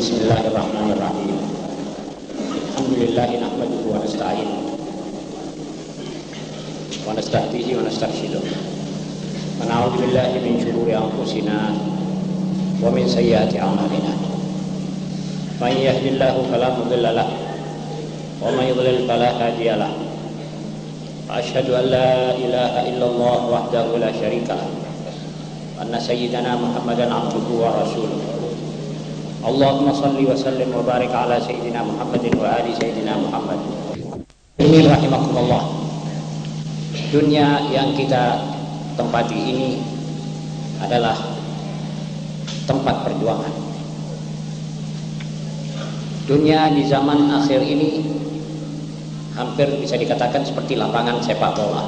Bismillahirrahmanirrahim. Alhamdulillah nahmaduhu wa nasta'inuhu wa nasta'dihi wa nastaghfiruh. Wa na'udzu billahi min shururi anfusina wa min sayyiati a'malina. Man yahdihillahu fala mudilla lahu wa man yudlil fala hadiya lahu. Asyhadu an la ilaha illallah wahdahu la syarika lahu wa anna sayyidana Muhammadan abduhu wa rasuluh. Allahumma salli wa sallim wa barik ala sayyidina Muhammadin wa ali sayyidina Muhammad. Ini rahimakumullah. Dunia yang kita tempati ini adalah tempat perjuangan. Dunia di zaman akhir ini hampir bisa dikatakan seperti lapangan sepak bola.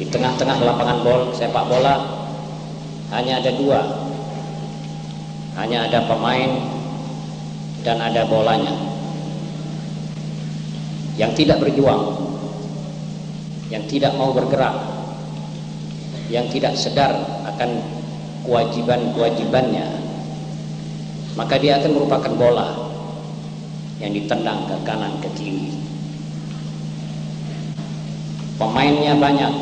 Di tengah-tengah lapangan sepak bola hanya ada dua. Hanya ada pemain dan ada bolanya. Yang tidak berjuang, yang tidak mau bergerak, yang tidak sadar akan kewajiban-kewajibannya, maka dia akan merupakan bola yang ditendang ke kanan ke kiri. Pemainnya banyak,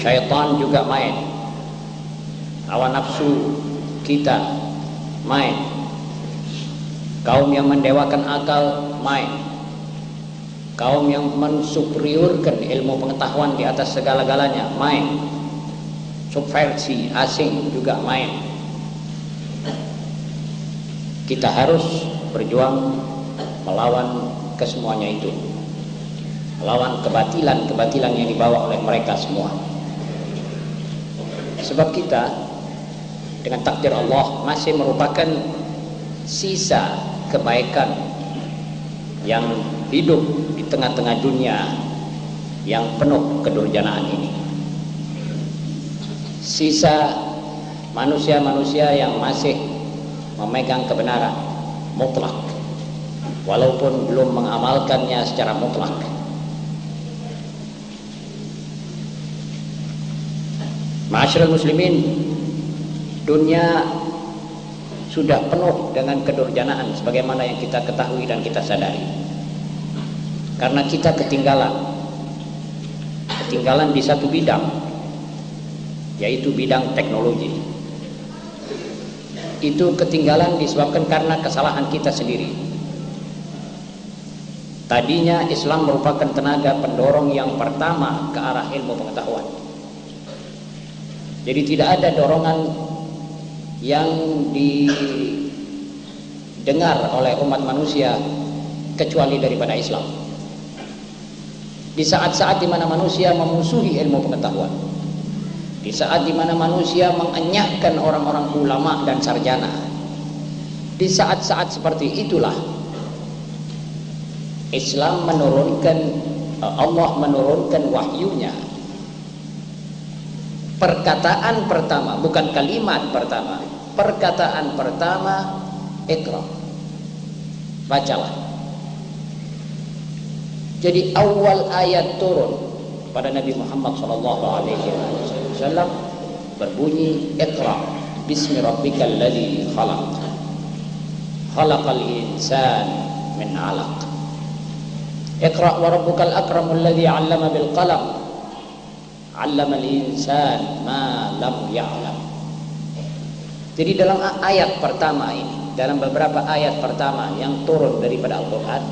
syaitan juga main, hawa nafsu kita main, kaum yang mendewakan akal main, kaum yang mensuperiorkan ilmu pengetahuan di atas segala-galanya main, subversi asing juga main. Kita harus berjuang melawan kesemuanya itu, melawan kebatilan-kebatilan yang dibawa oleh mereka semua. Sebab kita dengan takdir Allah masih merupakan sisa kebaikan yang hidup di tengah-tengah dunia yang penuh kedurjanaan ini. Sisa manusia-manusia yang masih memegang kebenaran mutlak walaupun belum mengamalkannya secara mutlak. Ma'asyiral muslimin, dunia sudah penuh dengan kedurjanaan sebagaimana yang kita ketahui dan kita sadari. Karena kita ketinggalan di satu bidang, yaitu bidang teknologi. Itu ketinggalan disebabkan karena kesalahan kita sendiri. Tadinya Islam merupakan tenaga pendorong yang pertama ke arah ilmu pengetahuan. Jadi tidak ada dorongan yang didengar oleh umat manusia kecuali daripada Islam. Di saat-saat di mana manusia memusuhi ilmu pengetahuan, di saat di mana manusia mengenyahkan orang-orang ulama dan sarjana, di saat-saat seperti itulah Islam Allah menurunkan wahyunya. Perkataan pertama, bukan kalimat pertama, perkataan pertama, Iqra, bacalah. Jadi awal ayat turun pada Nabi Muhammad SAW berbunyi Iqra bismi rabbikal ladzi khalaq, khalaqal insan min 'alaq. Iqra wa rabbukal akramul ladzi 'allama bil qalam, 'allamal insan ma lam ya'lam. Jadi dalam ayat pertama ini, dalam beberapa ayat pertama yang turun daripada Al-Quran,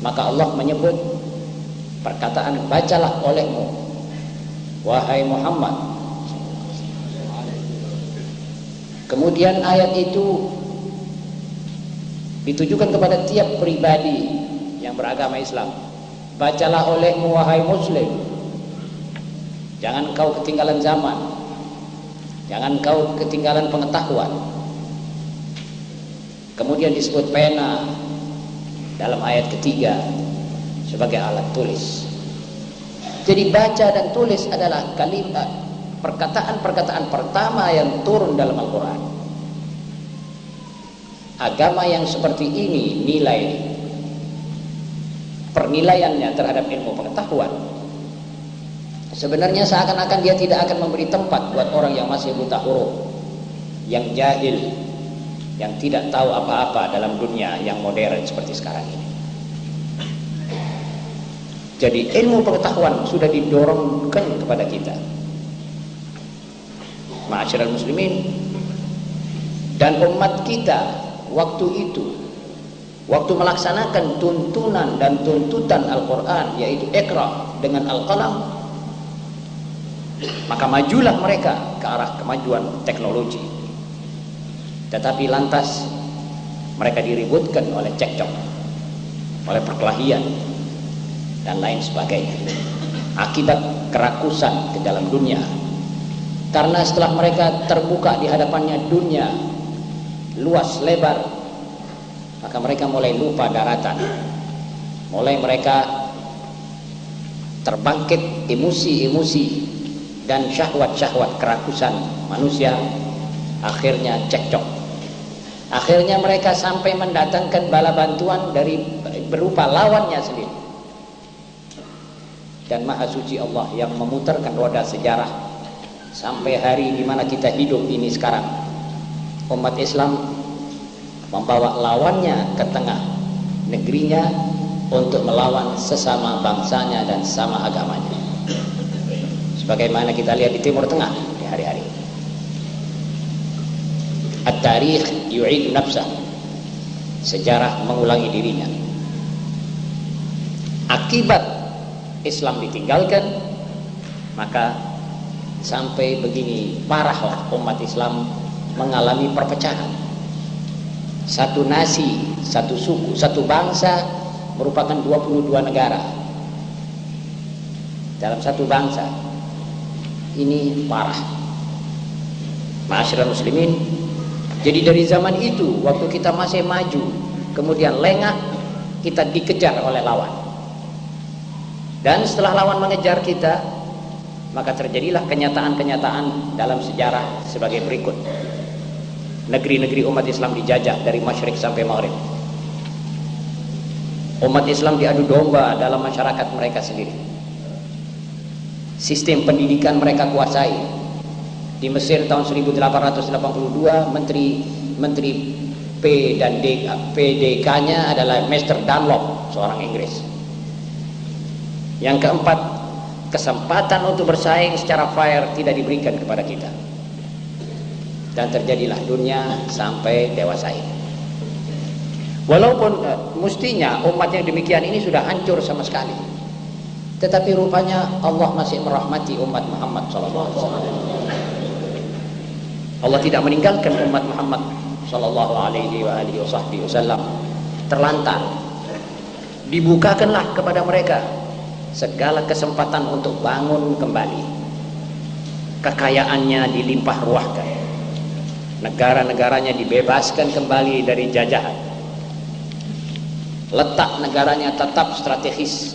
maka Allah menyebut perkataan bacalah olehmu wahai Muhammad. Kemudian ayat itu ditujukan kepada tiap pribadi yang beragama Islam. Bacalah olehmu wahai muslim. Jangan kau ketinggalan zaman, jangan kau ketinggalan pengetahuan. Kemudian disebut pena dalam ayat ketiga sebagai alat tulis. Jadi baca dan tulis adalah kalimat, perkataan-perkataan pertama yang turun dalam Al-Quran. Agama yang seperti ini nilai penilaiannya terhadap ilmu pengetahuan sebenarnya seakan-akan dia tidak akan memberi tempat buat orang yang masih buta huruf, yang jahil, yang tidak tahu apa-apa dalam dunia yang modern seperti sekarang ini. Jadi ilmu pengetahuan sudah didorongkan kepada kita, ma'asyiral muslimin. Dan umat kita waktu itu, waktu melaksanakan tuntunan dan tuntutan Al-Quran, yaitu Iqra dengan Al-Qalam, maka majulah mereka ke arah kemajuan teknologi. Tetapi lantas mereka diributkan oleh cekcok, oleh perkelahian dan lain sebagainya, akibat kerakusan ke dalam dunia. Karena setelah mereka terbuka di hadapannya dunia luas lebar, maka mereka mulai lupa daratan, mulai mereka terbangkit emosi-emosi dan syahwat-syahwat kerakusan manusia. Akhirnya cekcok, akhirnya mereka sampai mendatangkan bala bantuan dari berupa lawannya sendiri. Dan Maha Suci Allah yang memutarkan roda sejarah sampai hari di mana kita hidup ini sekarang, umat Islam membawa lawannya ke tengah negerinya untuk melawan sesama bangsanya dan sesama agamanya, sebagaimana kita lihat di Timur Tengah di hari-hari. At-tarikh yu'idu nafsah, sejarah mengulangi dirinya. Akibat Islam ditinggalkan, maka sampai begini parahlah umat Islam mengalami perpecahan. Satu nasi, satu suku, satu bangsa merupakan 22 negara dalam satu bangsa. Ini parah, ma'asyiral muslimin. Jadi dari zaman itu, waktu kita masih maju, kemudian lengah, kita dikejar oleh lawan. Dan setelah lawan mengejar kita, maka terjadilah kenyataan-kenyataan dalam sejarah sebagai berikut. Negeri-negeri umat Islam dijajah dari masyrik sampai maghrib. Umat Islam diadu domba dalam masyarakat mereka sendiri. Sistem pendidikan mereka kuasai. Di Mesir tahun 1882, menteri PDK-nya adalah Mr. Dunlop, seorang Inggris. Yang keempat, kesempatan untuk bersaing secara fair tidak diberikan kepada kita. Dan terjadilah dunia sampai dewasa ini. Walaupun mestinya umat yang demikian ini sudah hancur sama sekali, tetapi rupanya Allah masih merahmati umat Muhammad SAW. Allah tidak meninggalkan umat Muhammad sallallahu alaihi wasallam terlantar. Dibukakanlah kepada mereka segala kesempatan untuk bangun kembali. Kekayaannya dilimpah ruahkan. Negara-negaranya dibebaskan kembali dari jajahan. Letak negaranya tetap strategis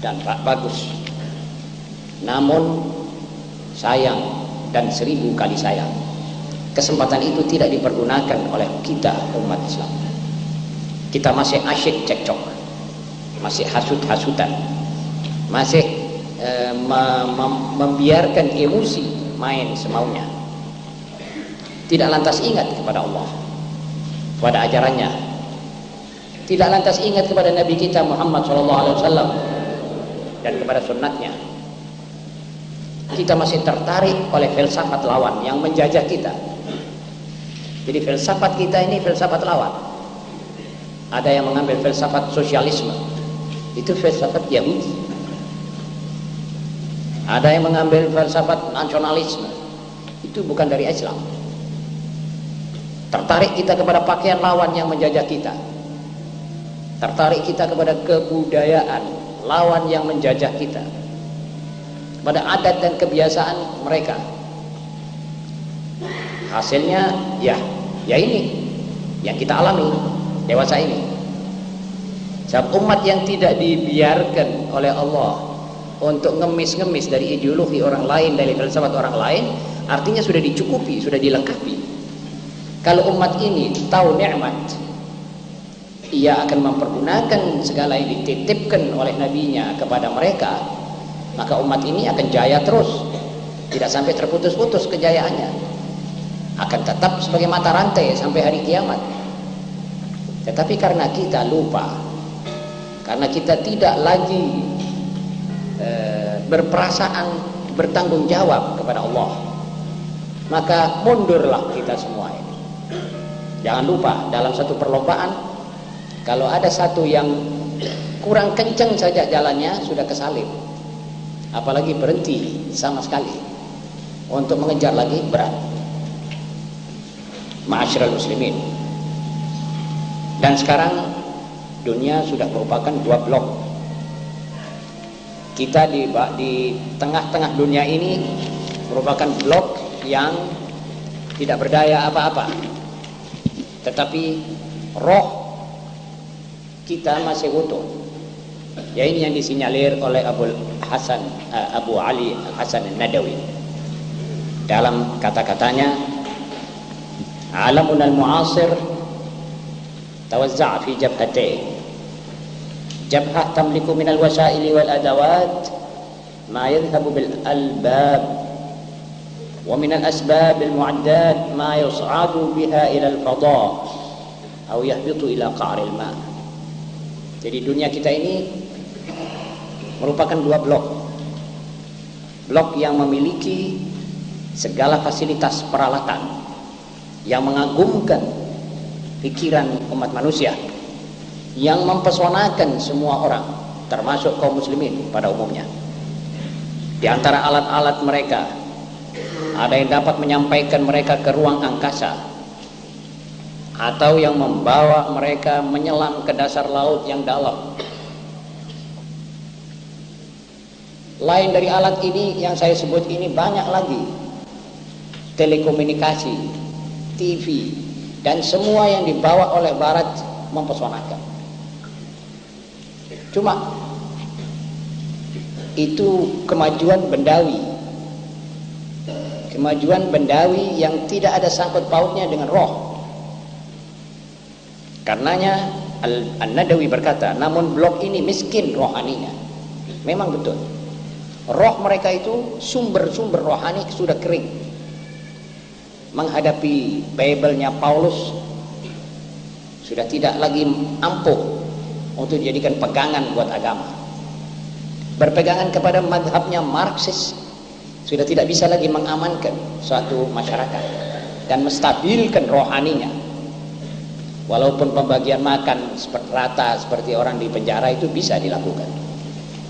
dan bagus. Namun sayang dan 1000 kali sayang, kesempatan itu tidak dipergunakan oleh kita umat Islam. Kita masih asyik cekcok, masih hasut-hasutan, masih membiarkan emosi main semaunya. Tidak lantas ingat kepada Allah, kepada ajarannya. Tidak lantas ingat kepada Nabi kita Muhammad SAW dan kepada sunnatnya. Kita masih tertarik oleh filsafat lawan yang menjajah kita. Jadi filsafat kita ini filsafat lawan. Ada yang mengambil filsafat sosialisme, itu filsafat Yahudi. Ada yang mengambil filsafat nasionalisme, itu bukan dari Islam. Tertarik kita kepada pakaian lawan yang menjajah kita. Tertarik kita kepada kebudayaan lawan yang menjajah kita, pada adat dan kebiasaan mereka. Hasilnya ya ini yang kita alami dewasa ini. Sebab umat yang tidak dibiarkan oleh Allah untuk ngemis-ngemis dari ideologi orang lain, dari filsafat orang lain, artinya sudah dicukupi, sudah dilengkapi. Kalau umat ini tahu nikmat, ia akan mempergunakan segala yang dititipkan oleh nabinya kepada mereka, maka umat ini akan jaya terus, tidak sampai terputus-putus kejayaannya. akan tetap sebagai mata rantai sampai hari kiamat. Tetapi karena kita lupa, karena kita tidak lagi berperasaan bertanggung jawab kepada Allah, maka mundurlah kita semua ini. Jangan lupa, dalam satu perlombaan, kalau ada satu yang kurang kenceng saja jalannya sudah kesalip, apalagi berhenti sama sekali untuk mengejar lagi, berat. Ma'asyiral muslimin, dan sekarang dunia sudah merupakan dua blok. Kita di tengah-tengah dunia ini merupakan blok yang tidak berdaya apa-apa, tetapi roh kita masih utuh. Ya, ini yang disinyalir oleh Abu Ali Al-Hasan An-Nadawi dalam kata-katanya, alamuna al-mu'asir tawazza'a fi jabhatayn, jabhah tamliku min al-wasaili wal adawat ma yadhhabu bil albab, wa min al-asbab al-mu'addat ma yus'adu biha ila al-fadha aw yahbitu ila qa'ril ma'. Jadi dunia kita ini merupakan dua blok. Blok yang memiliki segala fasilitas peralatan yang mengagumkan pikiran umat manusia, yang mempesonakan semua orang, termasuk kaum muslimin pada umumnya. Di antara alat-alat mereka ada yang dapat menyampaikan mereka ke ruang angkasa, atau yang membawa mereka menyelam ke dasar laut yang dalam. Lain dari alat ini yang saya sebut ini, banyak lagi. Telekomunikasi, TV, dan semua yang dibawa oleh barat mempesonakan. Cuma itu kemajuan bendawi, kemajuan bendawi yang tidak ada sangkut pautnya dengan roh. Karenanya An-Nadawi berkata, namun blok ini miskin rohaninya. Memang betul, roh mereka itu sumber-sumber rohani sudah kering. Menghadapi Bible-nya Paulus sudah tidak lagi ampuh untuk dijadikan pegangan buat agama. Berpegangan kepada madhabnya Marxis sudah tidak bisa lagi mengamankan suatu masyarakat dan menstabilkan rohaninya. Walaupun pembagian makan seperti rata seperti orang di penjara itu bisa dilakukan,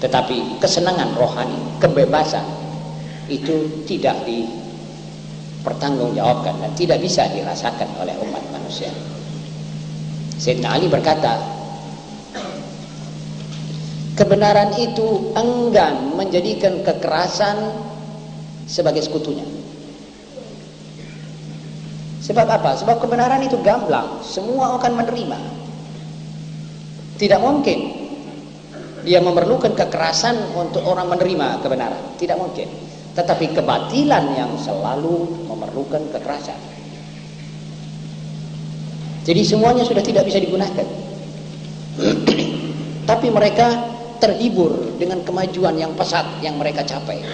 tetapi kesenangan rohani, kebebasan itu tidak dipertanggungjawabkan dan tidak bisa dirasakan oleh umat manusia. Sayyidina Ali berkata, kebenaran itu enggan menjadikan kekerasan sebagai sekutunya. Sebab apa? Sebab kebenaran itu gamblang, semua akan menerima. Tidak mungkin dia memerlukan kekerasan untuk orang menerima kebenaran, tidak mungkin. Tetapi kebatilan yang selalu memerlukan kekerasan. Jadi semuanya sudah tidak bisa digunakan. Tapi mereka terhibur dengan kemajuan yang pesat yang mereka capai.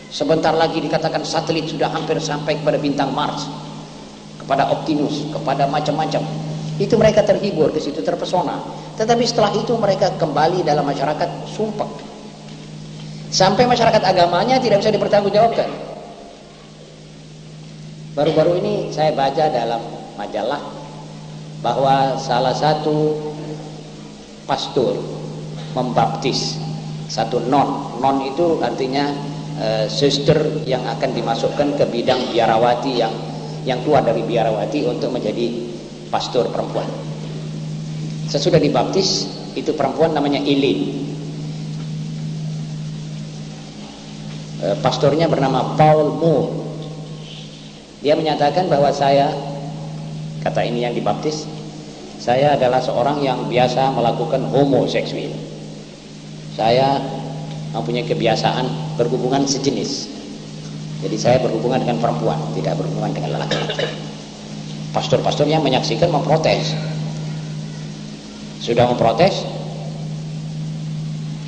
Sebentar lagi dikatakan satelit sudah hampir sampai kepada bintang Mars, kepada Optimus, kepada macam-macam. Itu mereka terhibur, ke situ terpesona. Tetapi setelah itu mereka kembali dalam masyarakat sumpah. Sampai masyarakat agamanya tidak bisa dipertanggungjawabkan. Baru-baru ini saya baca dalam majalah bahwa salah satu pastor membaptis satu non itu artinya suster yang akan dimasukkan ke bidang biarawati, yang keluar dari biarawati untuk menjadi pastor perempuan. Sesudah dibaptis, itu perempuan namanya Eileen. Pastornya bernama Paul Moore. Dia menyatakan bahwa saya, kata ini yang dibaptis, saya adalah seorang yang biasa melakukan homoseksual. Saya mempunyai kebiasaan berhubungan sejenis. Jadi saya berhubungan dengan perempuan, tidak berhubungan dengan laki-laki. Pastor-pastornya menyaksikan, memprotes. Sudah memprotes,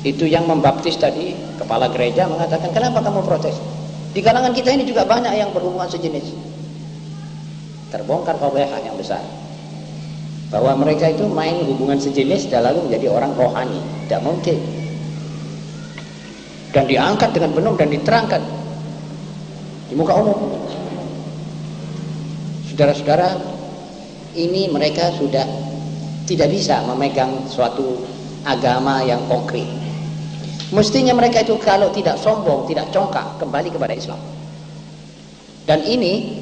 itu yang membaptis tadi, kepala gereja mengatakan, kenapa kamu protes? Di kalangan kita ini juga banyak yang berhubungan sejenis. Terbongkar fadhihah yang besar, bahwa mereka itu main hubungan sejenis dan lalu menjadi orang rohani. Tidak mungkin. Dan diangkat dengan penuh dan diterangkan di muka umum. Saudara-saudara, ini mereka sudah tidak bisa memegang suatu agama yang konkret. Mestinya mereka itu kalau tidak sombong, tidak congkak, kembali kepada Islam. Dan ini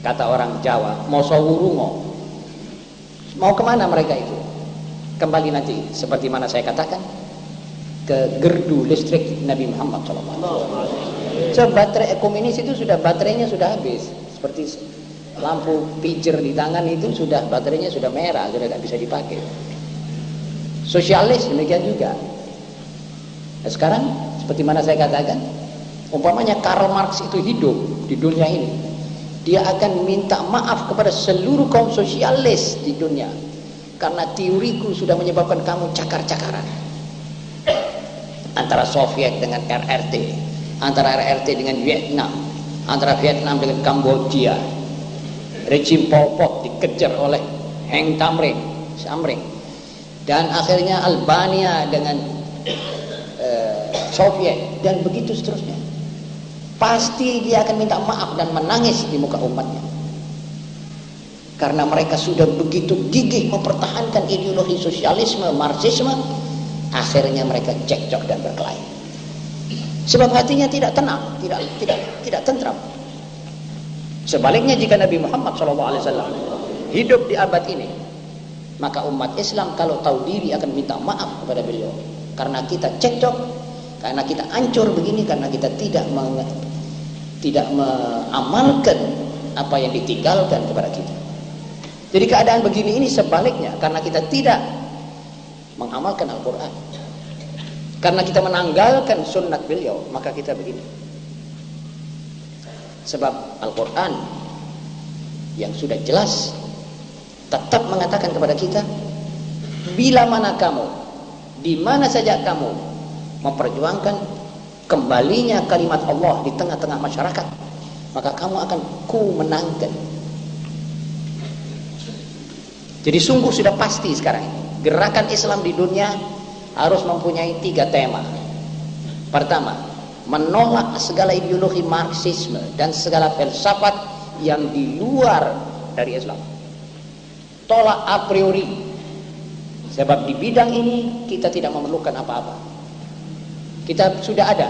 kata orang Jawa, mosowurungo. Mau kemana mereka itu? Kembali nanti seperti mana saya katakan, ke gerdu listrik Nabi Muhammad SAW. So, baterai komunis itu sudah baterainya sudah habis. Seperti lampu pijer di tangan itu sudah baterainya sudah merah, sudah tidak bisa dipakai. Sosialis demikian juga. Nah, sekarang seperti mana saya katakan, umpamanya Karl Marx itu hidup di dunia ini, dia akan minta maaf kepada seluruh kaum sosialis di dunia karena teoriku sudah menyebabkan kamu cakar-cakaran. Antara Soviet dengan RRT, antara RRT dengan Vietnam, antara Vietnam dengan Kamboja, rejim Pol Pot dikejar oleh Heng Samring, dan akhirnya Albania dengan Soviet, dan begitu seterusnya. Pasti dia akan minta maaf dan menangis di muka umatnya, karena mereka sudah begitu gigih mempertahankan ideologi sosialisme, Marxisme. Akhirnya mereka cekcok dan berkelahi, sebab hatinya tidak tenang, tidak tentram. Sebaliknya, jika Nabi Muhammad SAW hidup di abad ini, maka umat Islam kalau tahu diri akan minta maaf kepada beliau, karena kita cekcok, karena kita hancur begini, karena kita tidak mengamalkan apa yang ditinggalkan kepada kita. Jadi keadaan begini ini sebaliknya, karena kita tidak mengamalkan Al-Quran, karena kita menanggalkan sunnat beliau, maka kita begini. Sebab Al-Quran yang sudah jelas tetap mengatakan kepada kita, bila mana kamu, di mana saja kamu memperjuangkan kembalinya kalimat Allah di tengah-tengah masyarakat, maka kamu akan ku menangkan. Jadi sungguh sudah pasti sekarang ini gerakan Islam di dunia harus mempunyai 3 tema. Pertama, menolak segala ideologi Marxisme dan segala filsafat yang di luar dari Islam. Tolak a priori. Sebab di bidang ini kita tidak memerlukan apa-apa. Kita sudah ada.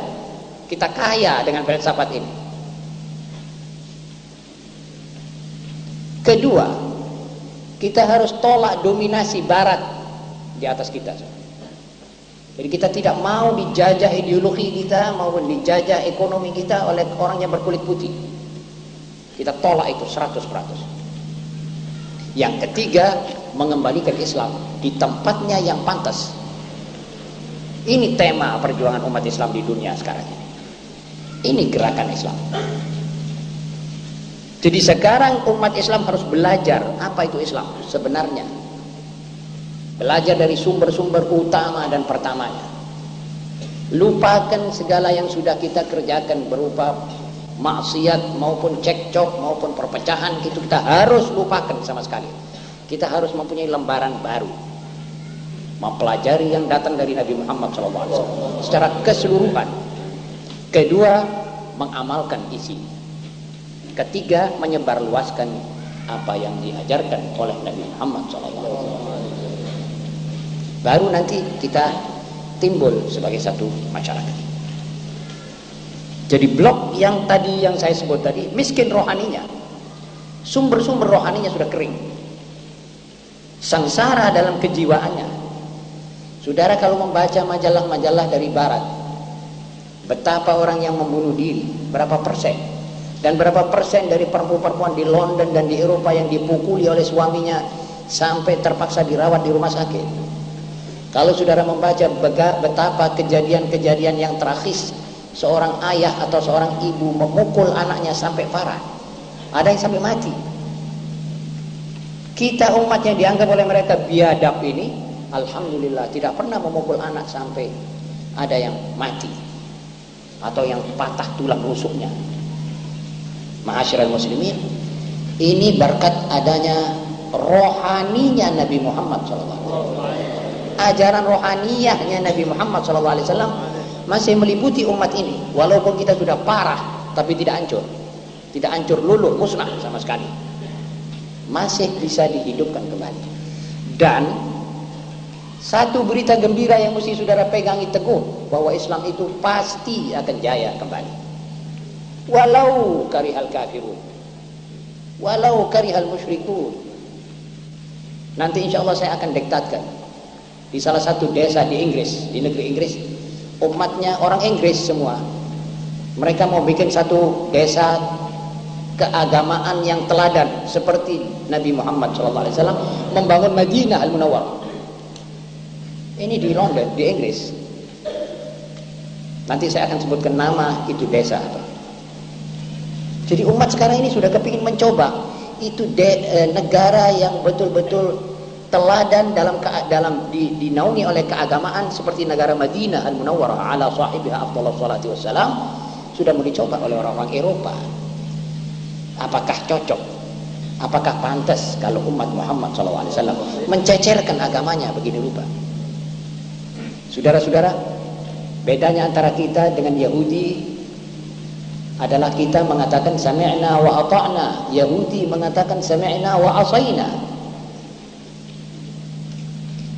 Kita kaya dengan filsafat ini. Kedua, kita harus tolak dominasi barat di atas kita. Jadi kita tidak mau dijajah ideologi kita maupun dijajah ekonomi kita oleh orang yang berkulit putih. Kita tolak itu 100%. Yang ketiga, mengembalikan Islam di tempatnya yang pantas. Ini tema perjuangan umat Islam di dunia sekarang ini. Ini gerakan Islam. Jadi sekarang umat Islam harus belajar apa itu Islam sebenarnya. Belajar dari sumber-sumber utama dan pertamanya. Lupakan segala yang sudah kita kerjakan berupa maksiat maupun cekcok maupun perpecahan, itu kita harus lupakan sama sekali. Kita harus mempunyai lembaran baru, mempelajari yang datang dari Nabi Muhammad SAW secara keseluruhan. Kedua, mengamalkan isi. Ketiga, menyebarluaskan apa yang diajarkan oleh Nabi Muhammad SAW. Baru nanti kita timbul sebagai satu masyarakat. Jadi blok yang tadi yang saya sebut tadi, miskin rohaninya, sumber-sumber rohaninya sudah kering, sengsara dalam kejiwaannya. Saudara kalau membaca majalah-majalah dari barat, betapa orang yang membunuh diri, berapa persen, dan berapa persen dari perempuan-perempuan di London dan di Eropa yang dipukuli oleh suaminya sampai terpaksa dirawat di rumah sakit. Kalau saudara membaca betapa kejadian-kejadian yang tragis, seorang ayah atau seorang ibu memukul anaknya sampai parah, ada yang sampai mati. Kita umat yang dianggap oleh mereka biadab ini, alhamdulillah tidak pernah memukul anak sampai ada yang mati atau yang patah tulang rusuknya. Ma'asyiral muslimin, Ini berkat adanya rohaninya Nabi Muhammad SAW. Ajaran rohaniyahnya Nabi Muhammad SAW masih meliputi umat ini. Walaupun kita sudah parah, tapi tidak hancur. Tidak hancur, luluh, musnah sama sekali. Masih bisa dihidupkan kembali. Dan satu berita gembira yang mesti saudara pegangi teguh, bahwa Islam itu pasti akan jaya kembali. Walau karihal kafirun, walau karihal musyrikun. Nanti insya Allah saya akan diktatkan di salah satu desa di Inggris, di negeri Inggris, umatnya orang Inggris semua. Mereka mau bikin satu desa keagamaan yang teladan seperti Nabi Muhammad SAW membangun Madinah Al-Munawwarah. Ini di London, di Inggris. Nanti saya akan sebutkan nama itu desa apa. Jadi umat sekarang ini sudah kepingin mencoba itu negara yang betul-betul teladan dalam dinaungi oleh keagamaan seperti negara Madinah Al-Munawwarah ala sahibiha afdhalus salati wassalam, sudah mau dicoba oleh orang-orang Eropa. Apakah cocok? Apakah pantas kalau umat Muhammad SAW mencecerkan agamanya begini rupa? Saudara-saudara, bedanya antara kita dengan Yahudi adalah kita mengatakan sami'na wa ata'na, Yahudi mengatakan sami'na wa asayna.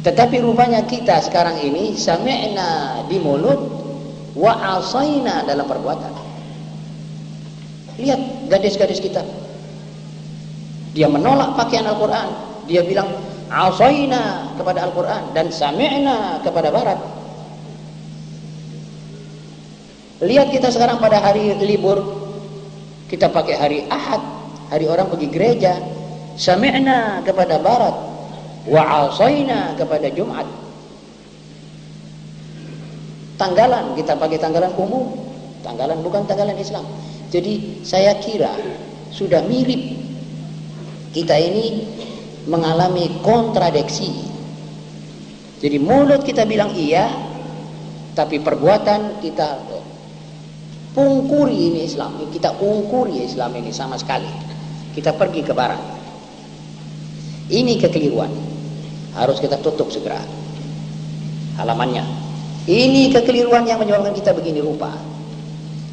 Tetapi rupanya kita sekarang ini sami'na di mulut wa asayna dalam perbuatan. Lihat gadis-gadis kita, dia menolak pakaian Al-Quran, dia bilang asayna kepada Al-Quran dan sami'na kepada Barat. Lihat kita sekarang pada hari libur, kita pakai hari Ahad, hari orang pergi gereja, sami'na kepada Barat, wa asayna kepada Jumat. Tanggalan, kita pakai tanggalan umum, tanggalan bukan tanggalan Islam. Jadi saya kira sudah mirip kita ini mengalami kontradiksi. Jadi mulut kita bilang iya, tapi perbuatan kita pungkuri ini Islam, kita ungkuri Islam ini sama sekali. Kita pergi ke barat. Ini kekeliruan. Harus kita tutup segera halamannya. Ini kekeliruan yang menyebabkan kita begini rupa.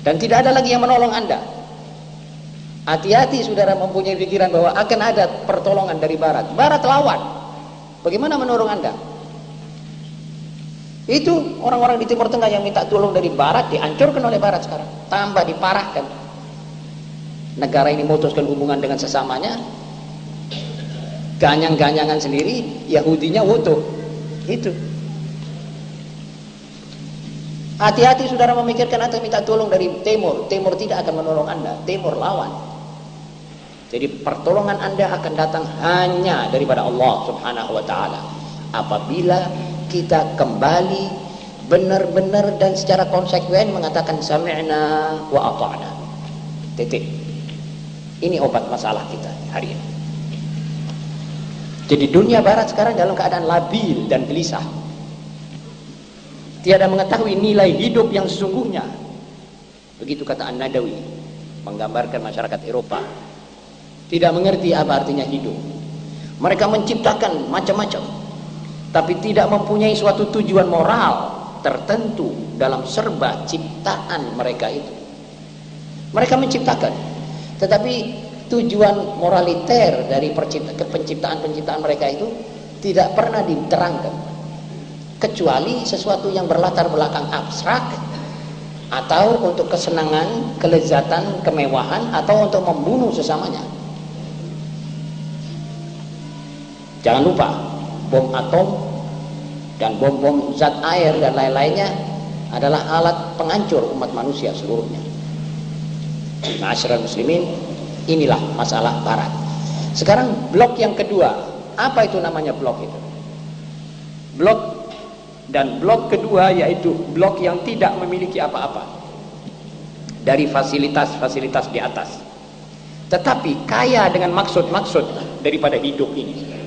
Dan tidak ada lagi yang menolong Anda. Hati-hati saudara mempunyai pikiran bahwa akan ada pertolongan dari barat. Barat lawan. Bagaimana menolong Anda? Itu orang-orang di Timur Tengah yang minta tolong dari barat dihancurkan oleh barat sekarang. Tambah diparahkan. Negara ini memutuskan hubungan dengan sesamanya. Ganyang-ganyangan sendiri, Yahudinya wutuh. Itu. Hati-hati saudara memikirkan atau minta tolong dari Timur. Timur tidak akan menolong Anda. Timur lawan. Jadi pertolongan Anda akan datang hanya daripada Allah Subhanahu wa ta'ala. Apabila kita kembali benar-benar dan secara konsekuen mengatakan sami'na wa ata'na. Titik. Ini obat masalah kita hari ini. Jadi dunia barat sekarang dalam keadaan labil dan gelisah. Tiada mengetahui nilai hidup yang sesungguhnya. Begitu kata An-Nadawi, menggambarkan masyarakat Eropa. Tidak mengerti apa artinya hidup. Mereka menciptakan macam-macam, tapi tidak mempunyai suatu tujuan moral tertentu dalam serba ciptaan mereka itu. Mereka menciptakan, tetapi tujuan moraliter dari penciptaan-penciptaan mereka itu tidak pernah diterangkan, kecuali sesuatu yang berlatar belakang abstrak, atau untuk kesenangan, kelezatan, kemewahan, atau untuk membunuh sesamanya. Jangan lupa, bom atom dan bom-bom zat air dan lain-lainnya adalah alat penghancur umat manusia seluruhnya. Ma'asyiral muslimin, inilah masalah barat. Sekarang blok yang kedua. Apa itu namanya blok itu? Blok, dan blok kedua yaitu blok yang tidak memiliki apa-apa dari fasilitas-fasilitas di atas, tetapi kaya dengan maksud-maksud daripada hidup ini.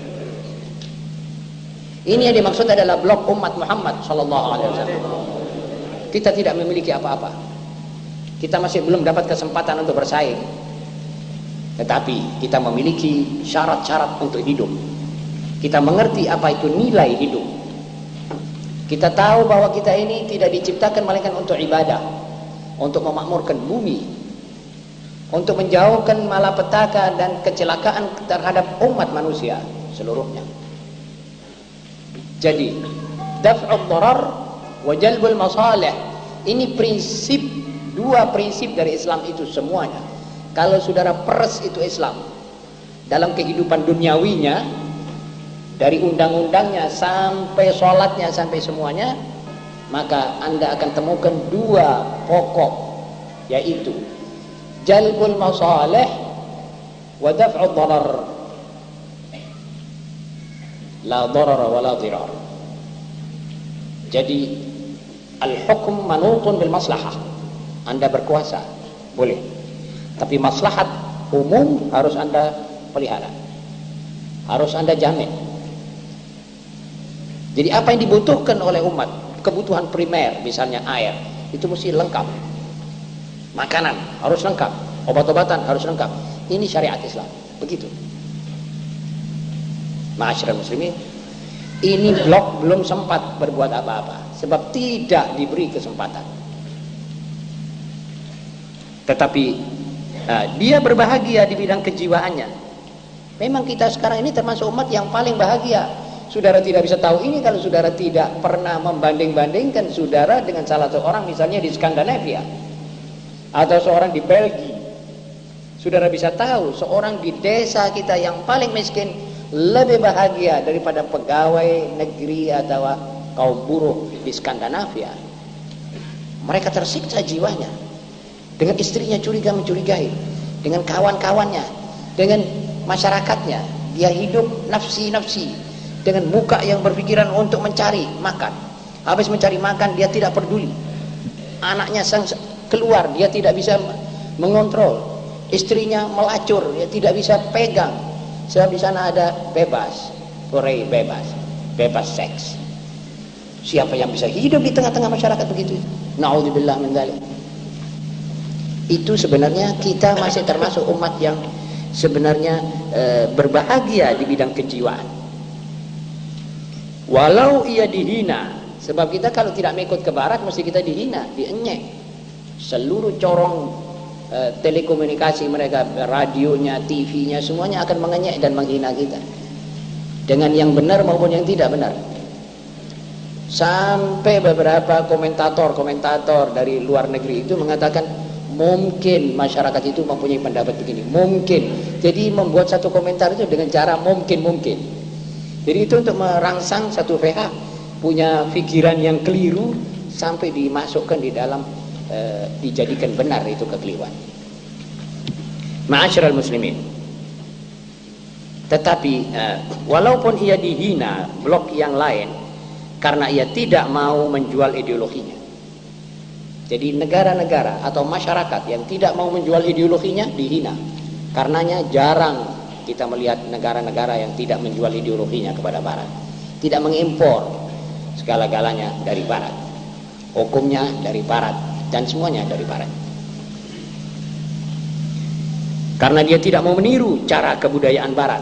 Ini yang dimaksud adalah blok umat Muhammad SAW. Kita tidak memiliki apa-apa. Kita masih belum dapat kesempatan untuk bersaing. Tetapi kita memiliki syarat-syarat untuk hidup. Kita mengerti apa itu nilai hidup. Kita tahu bahwa kita ini tidak diciptakan melainkan untuk ibadah, untuk memakmurkan bumi, untuk menjauhkan malapetaka dan kecelakaan terhadap umat manusia seluruhnya. Jadi, daf'ud darar wa jalbul masalih. Ini prinsip, dua prinsip dari Islam itu semuanya. Kalau saudara peres itu Islam dalam kehidupan duniawinya, dari undang-undangnya sampai sholatnya sampai semuanya, maka Anda akan temukan dua pokok, yaitu jalbul masalih wa daf'ud darar. La darar wa la dirar. Jadi al-hukm manutun bil maslahah. Anda berkuasa boleh, tapi maslahat umum harus Anda pelihara, harus Anda jamin. Jadi apa yang dibutuhkan oleh umat, kebutuhan primer misalnya air, itu mesti lengkap. Makanan harus lengkap, obat-obatan harus lengkap. Ini syariat Islam, begitu. Ma'asyiral muslimin, ini blok belum sempat berbuat apa-apa sebab tidak diberi kesempatan. Tetapi dia berbahagia di bidang kejiwaannya. Memang kita sekarang ini termasuk umat yang paling bahagia. Saudara tidak bisa tahu ini kalau saudara tidak pernah membanding-bandingkan saudara dengan salah seorang misalnya di Skandinavia atau seorang di Belgia. Saudara bisa tahu seorang di desa kita yang paling miskin lebih bahagia daripada pegawai negeri atau kaum buruh di Skandinavia. Mereka tersiksa jiwanya, dengan istrinya curiga mencurigai, dengan kawan-kawannya, dengan masyarakatnya. Dia hidup nafsi-nafsi, dengan muka yang berpikiran untuk mencari makan. Habis mencari makan dia tidak peduli. Anaknya keluar, dia tidak bisa mengontrol. Istrinya melacur, dia tidak bisa pegang. Sebab di sana ada bebas, hore bebas, bebas seks. Siapa yang bisa hidup di tengah-tengah masyarakat begitu? Na'udzubillah min dzalik. Itu sebenarnya kita masih termasuk umat yang sebenarnya berbahagia di bidang kejiwaan. Walau ia dihina, sebab kita kalau tidak mengikut ke barat mesti kita dihina, dienyek. Seluruh corong telekomunikasi mereka, radionya, TV-nya, semuanya akan mengenyek dan menghina kita dengan yang benar maupun yang tidak benar. Sampai beberapa komentator dari luar negeri itu mengatakan mungkin masyarakat itu mempunyai pendapat begini, mungkin. Jadi membuat satu komentar itu dengan cara mungkin. Jadi itu untuk merangsang satu pihak punya pikiran yang keliru sampai dimasukkan di dalam dijadikan benar itu kekeliruan. Ma'asyiral muslimin. Tetapi walaupun ia dihina blok yang lain karena ia tidak mau menjual ideologinya. Jadi negara-negara atau masyarakat yang tidak mau menjual ideologinya dihina. Karenanya jarang kita melihat negara-negara yang tidak menjual ideologinya kepada barat, tidak mengimpor segala-galanya dari barat, hukumnya dari barat, dan semuanya dari barat. Karena dia tidak mau meniru cara kebudayaan barat,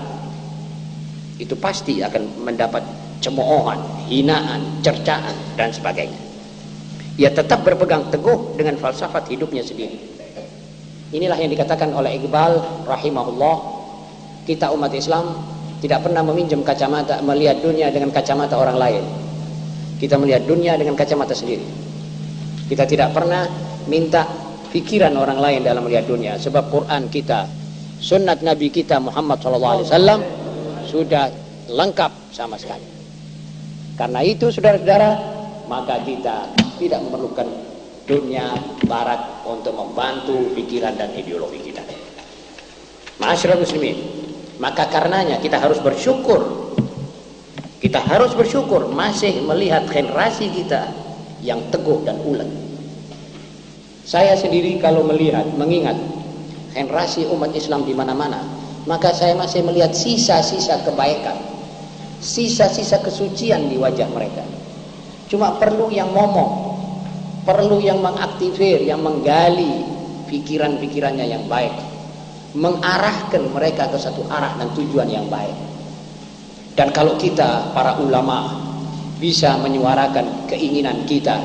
itu pasti akan mendapat cemoohan, hinaan, cercaan, dan sebagainya. Ia tetap berpegang teguh dengan falsafat hidupnya sendiri. Inilah yang dikatakan oleh Iqbal rahimahullah, kita umat Islam tidak pernah meminjam kacamata, melihat dunia dengan kacamata orang lain. Kita melihat dunia dengan kacamata sendiri. Kita tidak pernah minta pikiran orang lain dalam melihat dunia, sebab Quran kita, sunnat Nabi kita Muhammad SAW sudah lengkap sama sekali. Karena itu saudara-saudara, maka kita tidak memerlukan dunia barat untuk membantu pikiran dan ideologi kita. Ma'asyiral muslimin, maka karenanya kita harus bersyukur. Kita harus bersyukur masih melihat generasi kita yang teguh dan ulet. Saya sendiri kalau melihat, mengingat generasi umat Islam di mana-mana, maka saya masih melihat sisa-sisa kebaikan, sisa-sisa kesucian di wajah mereka. Cuma perlu yang ngomong, perlu yang mengaktifir, yang menggali pikiran-pikirannya yang baik, mengarahkan mereka ke satu arah dan tujuan yang baik. Dan kalau kita para ulama bisa menyuarakan keinginan kita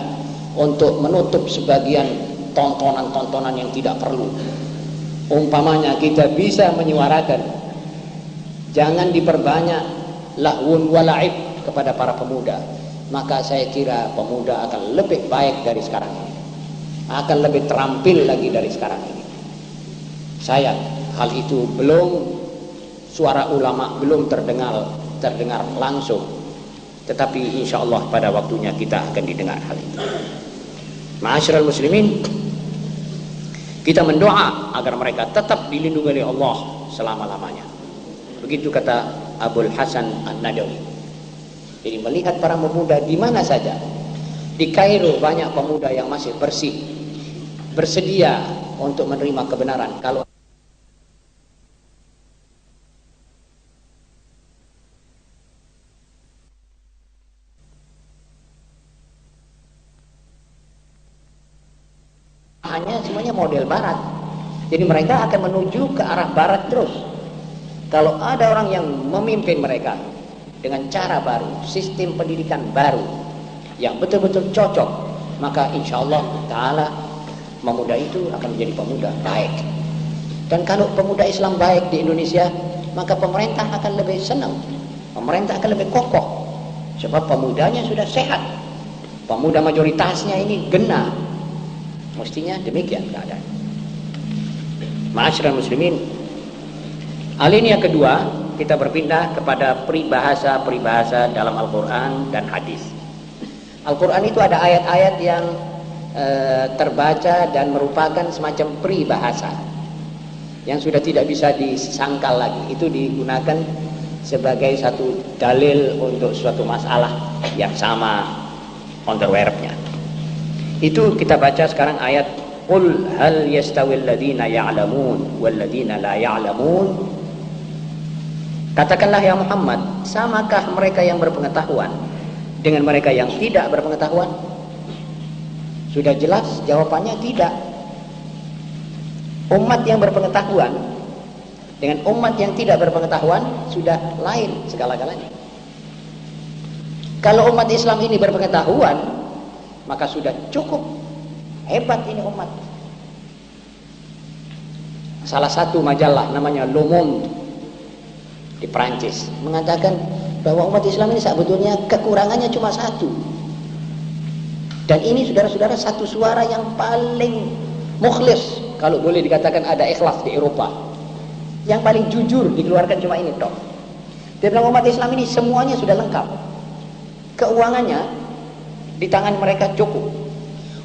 untuk menutup sebagian tontonan-tontonan yang tidak perlu, umpamanya kita bisa menyuarakan jangan diperbanyak lahwun walaib kepada para pemuda, maka saya kira pemuda akan lebih baik dari sekarang ini, akan lebih terampil lagi dari sekarang ini. Sayang, hal itu suara ulama belum terdengar langsung, tetapi insya Allah pada waktunya kita akan didengar hal itu. Ma'asyiral muslimin, kita mendoa agar mereka tetap dilindungi oleh Allah selama-lamanya. Begitu kata Abul Hasan An-Nadawi. Jadi melihat para pemuda di mana saja, di Kairo banyak pemuda yang masih bersih, bersedia untuk menerima kebenaran. Kalau hanya semuanya model barat, jadi mereka akan menuju ke arah barat terus. Kalau ada orang yang memimpin mereka dengan cara baru, sistem pendidikan baru yang betul-betul cocok, maka insya Allah ta'ala pemuda itu akan menjadi pemuda baik. Dan kalau pemuda Islam baik di Indonesia, maka pemerintah akan lebih senang, pemerintah akan lebih kokoh, sebab pemudanya sudah sehat, pemuda mayoritasnya ini genah. Mestinya demikian keadaan. Ma'asyiral muslimin, alinea kedua, kita berpindah kepada peribahasa dalam Al-Quran dan hadis. Al-Quran itu ada ayat-ayat yang terbaca dan merupakan semacam peribahasa yang sudah tidak bisa disangkal lagi. Itu digunakan sebagai satu dalil untuk suatu masalah yang sama on the web-nya. Itu kita baca sekarang ayat Qul hal yastawil ladina ya'lamun wal ladina la ya'lamun. Katakanlah ya Muhammad, samakah mereka yang berpengetahuan dengan mereka yang tidak berpengetahuan? Sudah jelas jawabannya tidak. Umat yang berpengetahuan dengan umat yang tidak berpengetahuan sudah lain segala-galanya. Kalau umat Islam ini berpengetahuan, maka sudah cukup hebat ini umat. Salah satu majalah namanya Le Monde di Prancis mengatakan bahwa umat Islam ini sebetulnya kekurangannya cuma satu, dan ini saudara-saudara satu suara yang paling mukhlis, kalau boleh dikatakan ada ikhlas di Eropa, yang paling jujur dikeluarkan cuma ini toh. Dia bilang umat Islam ini semuanya sudah lengkap, keuangannya di tangan mereka cukup.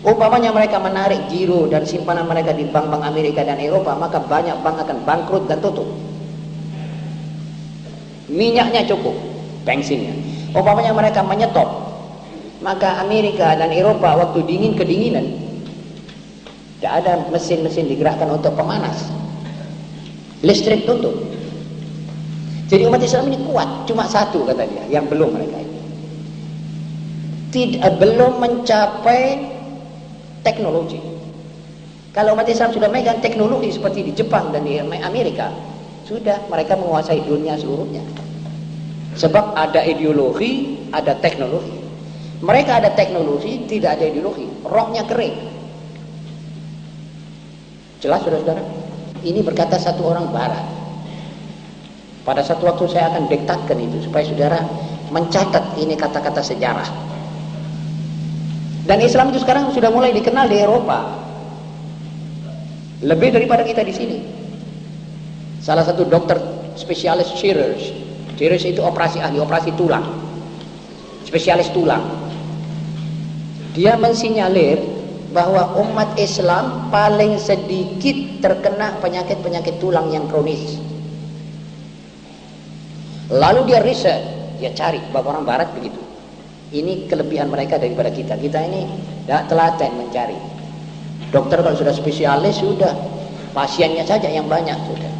Umpamanya mereka menarik giro dan simpanan mereka di bank-bank Amerika dan Eropa, maka banyak bank akan bangkrut dan tutup. Minyaknya cukup, bensinnya. Umpamanya mereka menyetop, maka Amerika dan Eropa waktu dingin kedinginan, tidak ada mesin-mesin digerakkan untuk pemanas, listrik tutup. Jadi umat Islam ini kuat, cuma satu kata dia yang belum mereka ini. Belum mencapai teknologi. Kalau umat Islam sudah megang teknologi seperti di Jepang dan di Amerika, sudah mereka menguasai dunia seluruhnya. Sebab ada ideologi, ada teknologi. Mereka ada teknologi, tidak ada ideologi, rohnya kering. Jelas saudara-saudara? Ini berkata satu orang barat. Pada satu waktu saya akan diktatkan itu supaya saudara mencatat ini kata-kata sejarah. Dan Islam itu sekarang sudah mulai dikenal di Eropa, lebih daripada kita di sini. Salah satu dokter spesialis chirurg itu ahli operasi tulang, spesialis tulang. Dia mensinyalir bahwa umat Islam paling sedikit terkena penyakit-penyakit tulang yang kronis. Lalu dia riset, dia cari, bahwa orang barat begitu. Ini kelebihan mereka daripada kita. Kita ini tidak telaten mencari. Dokter kalau sudah spesialis, sudah pasiennya saja yang banyak sudah.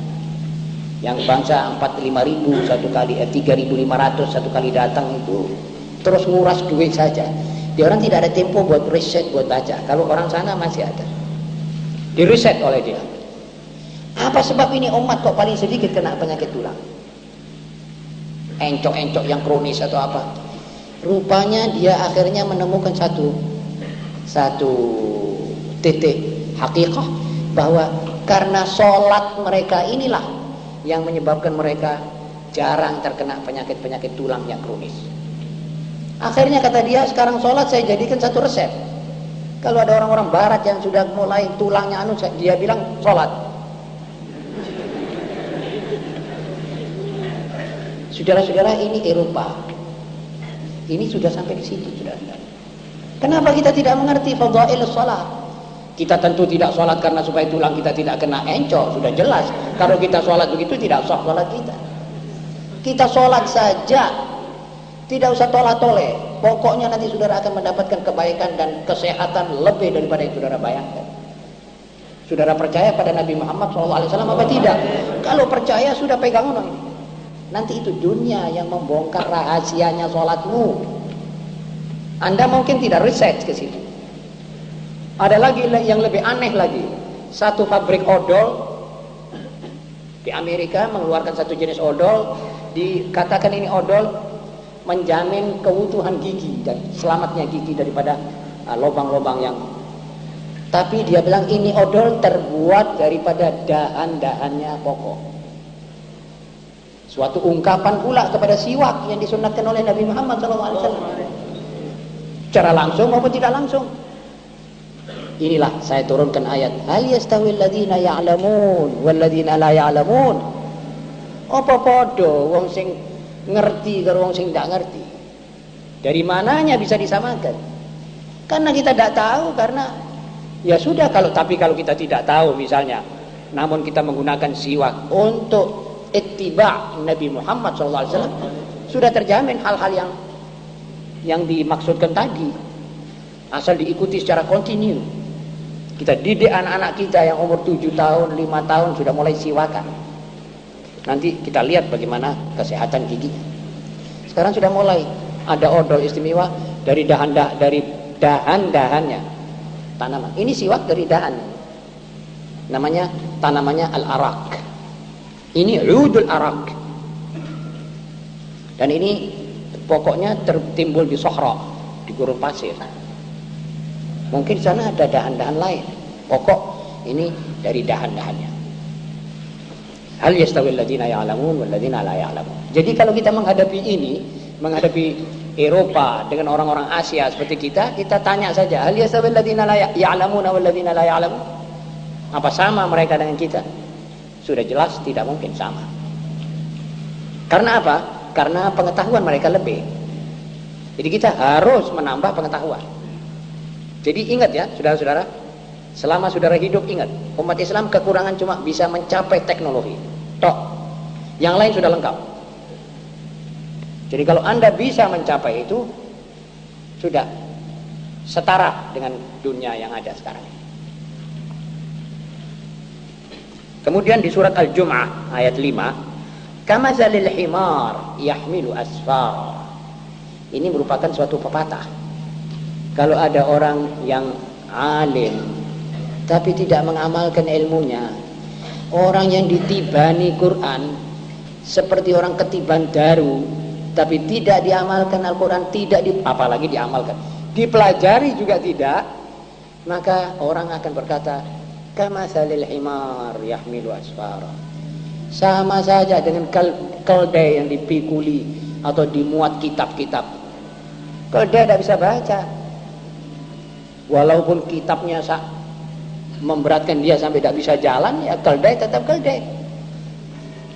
Yang bangsa 45.000 satu kali, 3.500 satu kali datang itu terus nguras duit saja. Dia orang tidak ada tempo buat riset, buat baca. Kalau orang sana masih ada. Diriset oleh dia. Apa sebab ini umat kok paling sedikit kena penyakit tulang? Encok-encok yang kronis atau apa? Rupanya dia akhirnya menemukan satu titik hakikat bahwa karena sholat mereka inilah yang menyebabkan mereka jarang terkena penyakit-penyakit tulang yang kronis. Akhirnya kata dia, sekarang sholat saya jadikan satu resep. Kalau ada orang-orang barat yang sudah mulai tulangnya dia bilang sholat. Saudara-saudara, ini Eropa. Ini sudah sampai di situ, saudara-saudara. Kenapa kita tidak mengerti fadhail sholat? Kita tentu tidak sholat karena supaya tulang kita tidak kena encok, sudah jelas. Kalau kita sholat begitu tidak sah sholat kita. Kita sholat saja, tidak usah tolak-toleh. Pokoknya nanti saudara akan mendapatkan kebaikan dan kesehatan lebih daripada yang saudara bayangkan. Saudara percaya pada Nabi Muhammad SAW apa tidak? Kalau percaya sudah pegang ini. Nanti itu dunia yang membongkar rahasianya sholatmu. Anda mungkin tidak riset ke situ. Ada lagi yang lebih aneh lagi. Satu pabrik odol di Amerika mengeluarkan satu jenis odol, dikatakan ini odol menjamin keutuhan gigi dan selamatnya gigi daripada lubang-lubang yang. Tapi dia bilang ini odol terbuat daripada dahan-dahannya pokok. Suatu ungkapan pula kepada siwak yang disunatkan oleh Nabi Muhammad SAW. Secara langsung maupun tidak langsung. Inilah saya turunkan ayat. Hal yastawil ladzina ya'lamun wal ladzina la ya'lamun. Apa podo wong sing ngerti karo wong sing tidak ngerti? Dari mananya bisa disamakan? Karena kita tidak tahu, karena ya sudah kalau kita tidak tahu misalnya, namun kita menggunakan siwak untuk ittiba' Nabi Muhammad SAW, sudah terjamin hal-hal yang dimaksudkan tadi, asal diikuti secara kontinu. Kita didik anak-anak kita yang umur 7 tahun, 5 tahun sudah mulai siwakan. Nanti kita lihat bagaimana kesehatan giginya. Sekarang sudah mulai ada odol istimewa dari dahan-dahannya tanaman. Ini siwak dari dahan. Tanamannya al-arak. Ini udul arak. Dan ini pokoknya tertimbul di Sahra, di gurun pasir. Mungkin di sana ada dahan-dahan lain. Pokok ini dari dahan-dahannya. Hal yastawil ladzina ya'lamun wal ladzina la ya'lamun. Jadi kalau kita menghadapi Eropa dengan orang-orang Asia seperti kita tanya saja, hal yastawil ladzina la ya'lamun wal ladzina la ya'lamun? Apa sama mereka dengan kita? Sudah jelas tidak mungkin sama. Karena apa? Karena pengetahuan mereka lebih. Jadi kita harus menambah pengetahuan. Jadi ingat ya, saudara-saudara, selama saudara hidup ingat, umat Islam kekurangan cuma bisa mencapai teknologi. Tok. Yang lain sudah lengkap. Jadi kalau Anda bisa mencapai itu, sudah setara dengan dunia yang ada sekarang. Kemudian di surat Al-Jum'ah ayat 5, kamazalil himar yahmilu asfar. Ini merupakan suatu pepatah. Kalau ada orang yang alim tapi tidak mengamalkan ilmunya, orang yang ditibani Quran seperti orang ketiban daru, tapi tidak diamalkan Al-Quran, apalagi diamalkan, dipelajari juga tidak, maka orang akan berkata, kamatsalil himar yahmilu asfara. Sama saja dengan keldai yang dipikuli atau dimuat kitab-kitab. Keldai tidak bisa baca, walaupun kitabnya memberatkan dia sampai tidak bisa jalan, ya keldai tetap keldai.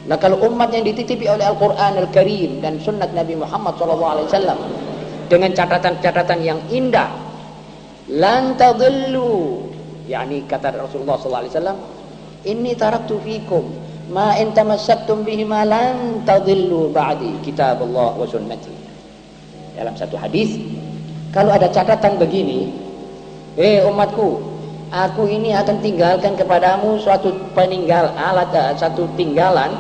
Nah kalau umat yang dititipi oleh Al-Quran Al-Karim dan sunnat Nabi Muhammad SAW dengan catatan-catatan yang indah, lan tadillu, yakni kata Rasulullah SAW, inni taraktu fikum ma in tamassaktum bihima lan tadillu ba'di kitabullah wa sunnati. Dalam satu hadis, kalau ada catatan begini, umatku, aku ini akan tinggalkan kepadamu satu tinggalan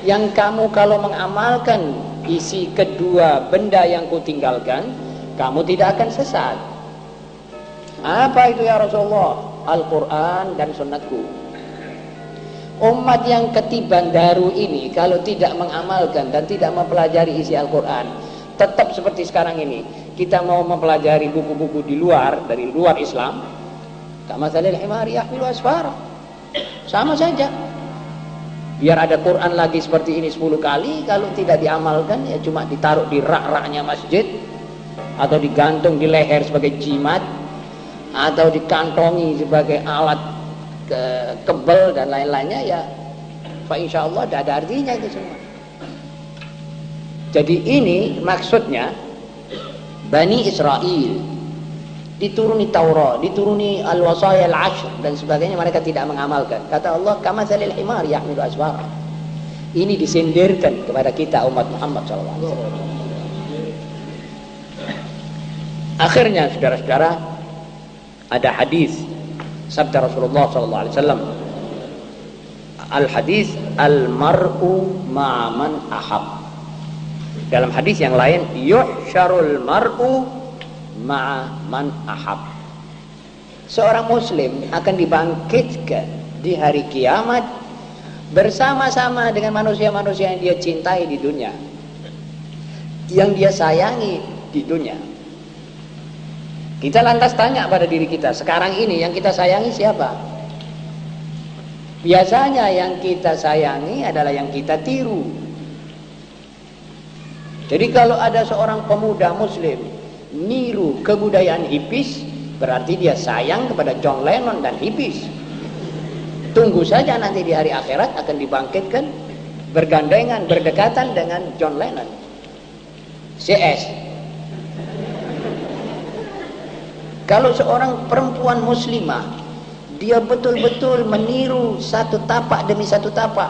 yang kamu kalau mengamalkan isi kedua benda yang kutinggalkan, kamu tidak akan sesat. Apa itu ya Rasulullah? Al-Quran dan sunnatku. Umat yang ketiban daru ini kalau tidak mengamalkan dan tidak mempelajari isi Al-Quran, tetap seperti sekarang ini. Kita mau mempelajari buku-buku dari luar Islam, kamatsalil himari yahmilu asfara, sama saja. Biar ada Quran lagi seperti ini 10 kali, kalau tidak diamalkan ya cuma ditaruh di rak-raknya masjid, atau digantung di leher sebagai jimat, atau dikantongi sebagai alat kebel dan lain-lainnya, ya fa insyaallah tidak ada artinya itu semua. Jadi ini maksudnya Bani Israel dituruni Taurat, dituruni al-wasaya al-ashr dan sebagainya, mereka tidak mengamalkan. Kata Allah, kamatsalil himar yahmilu asfara. Ini disindirkan kepada kita umat Muhammad SAW. Akhirnya saudara-saudara, ada hadis sabda Rasulullah SAW, al-hadis al-mar'u ma'aman ahab. Dalam hadis yang lain, yuhsyarul mar'u ma'aman ahab. Seorang muslim akan dibangkitkan di hari kiamat bersama-sama dengan manusia-manusia yang dia cintai di dunia, yang dia sayangi di dunia. Kita lantas tanya pada diri kita, sekarang ini yang kita sayangi siapa? Biasanya yang kita sayangi adalah yang kita tiru. Jadi kalau ada seorang pemuda muslim niru kebudayaan hippies, berarti dia sayang kepada John Lennon dan hippies. Tunggu saja nanti di hari akhirat akan dibangkitkan bergandengan, berdekatan dengan John Lennon. CS. Kalau seorang perempuan muslimah, dia betul-betul meniru satu tapak demi satu tapak,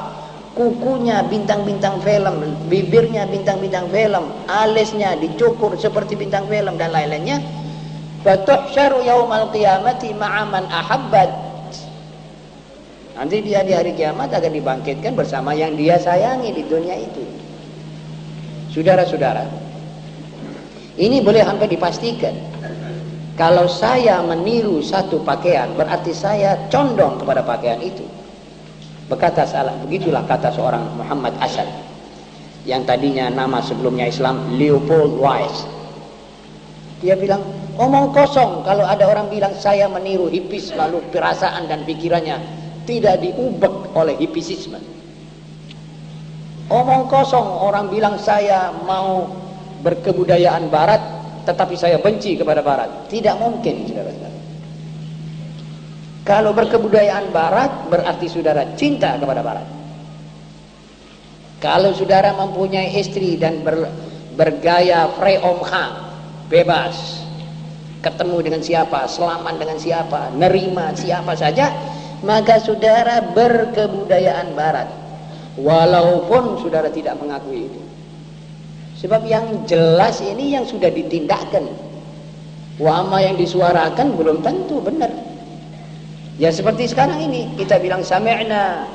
kukunya bintang-bintang film, bibirnya bintang-bintang film, alisnya dicukur seperti bintang film dan lain-lainnya, fatuhsyaru yaumal qiyamati ma'aman ahabbat. Nanti dia di hari kiamat akan dibangkitkan bersama yang dia sayangi di dunia itu. Saudara-saudara, ini boleh hampir dipastikan, kalau saya meniru satu pakaian, berarti saya condong kepada pakaian itu. Begitulah kata seorang Muhammad Asad, yang tadinya nama sebelumnya Islam Leopold Weiss. Dia bilang, omong kosong kalau ada orang bilang saya meniru hippies, lalu perasaan dan pikirannya tidak diubek oleh hippisisme. Omong kosong orang bilang saya mau berkebudayaan barat, tetapi saya benci kepada barat. Tidak mungkin, saudara-saudara. Kalau berkebudayaan barat, berarti saudara cinta kepada barat. Kalau saudara mempunyai istri dan bergaya free om kham, bebas, ketemu dengan siapa, selaman dengan siapa, nerima siapa saja, maka saudara berkebudayaan barat, walaupun saudara tidak mengakui itu. Sebab yang jelas ini yang sudah ditindakkan. Wama yang disuarakan belum tentu benar. Ya seperti sekarang ini kita bilang sami'na,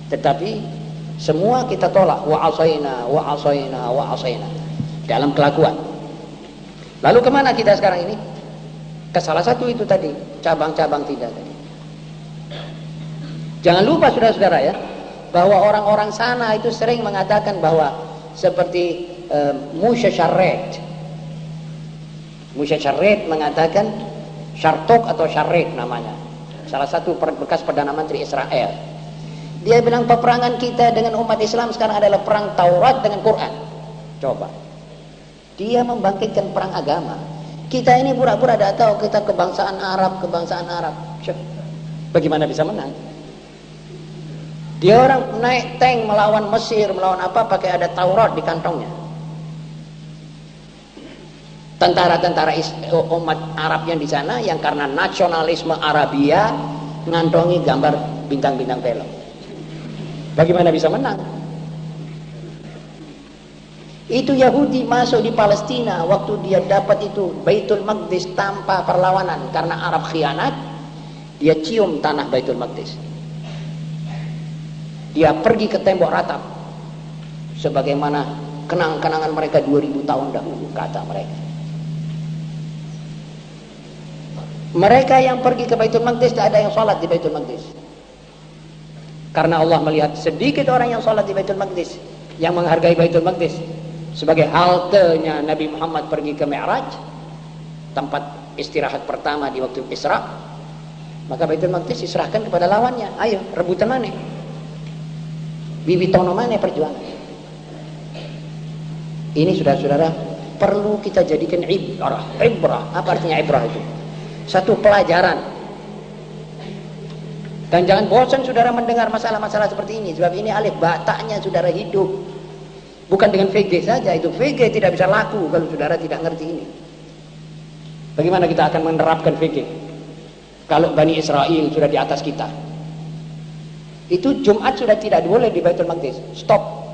tetapi semua kita tolak, wa asaina, wa asaina, wa asaina dalam kelakuan. Lalu kemana kita sekarang ini? Ke salah satu itu tadi, cabang-cabang tidak tadi. Jangan lupa saudara-saudara ya, bahwa orang-orang sana itu sering mengatakan bahwa seperti Musa Syarret mengatakan, Syartok atau Syarret namanya, salah satu bekas Perdana Menteri Israel. Dia bilang peperangan kita dengan umat Islam sekarang adalah perang Taurat dengan Quran. Coba, dia membangkitkan perang agama. Kita ini pura-pura tidak tahu kita kebangsaan Arab. Bagaimana bisa menang? Dia orang naik tank melawan Mesir, melawan apa, pakai ada Taurat di kantongnya. Tentara-tentara umat Arab yang di sana, yang karena nasionalisme Arabia, ngantongi gambar bintang-bintang film. Bagaimana bisa menang? Itu Yahudi masuk di Palestina, waktu dia dapat itu Baitul Maqdis tanpa perlawanan, karena Arab khianat, dia cium tanah Baitul Maqdis. Dia pergi ke tembok ratap, sebagaimana kenang-kenangan mereka 2000 tahun dahulu, kata mereka. Mereka yang pergi ke Baitul Maqdis, tidak ada yang sholat di Baitul Maqdis. Karena Allah melihat sedikit orang yang sholat di Baitul Maqdis, yang menghargai Baitul Maqdis sebagai haltenya Nabi Muhammad pergi ke Mi'raj, tempat istirahat pertama di waktu Isra. Maka Baitul Maqdis diserahkan kepada lawannya. Ayo, rebutan mana? Bibitono mana perjuangan? Ini saudara-saudara perlu kita jadikan ibrah. Ibrah, apa artinya ibrah itu? Satu pelajaran. Dan jangan bosan saudara mendengar masalah-masalah seperti ini. Sebab ini alif bataknya saudara hidup. Bukan dengan VG saja. Itu VG tidak bisa laku kalau saudara tidak ngerti ini. Bagaimana kita akan menerapkan VG? Kalau Bani Israel sudah di atas kita. Itu Jumat sudah tidak boleh di Baitul Maqdis. Stop.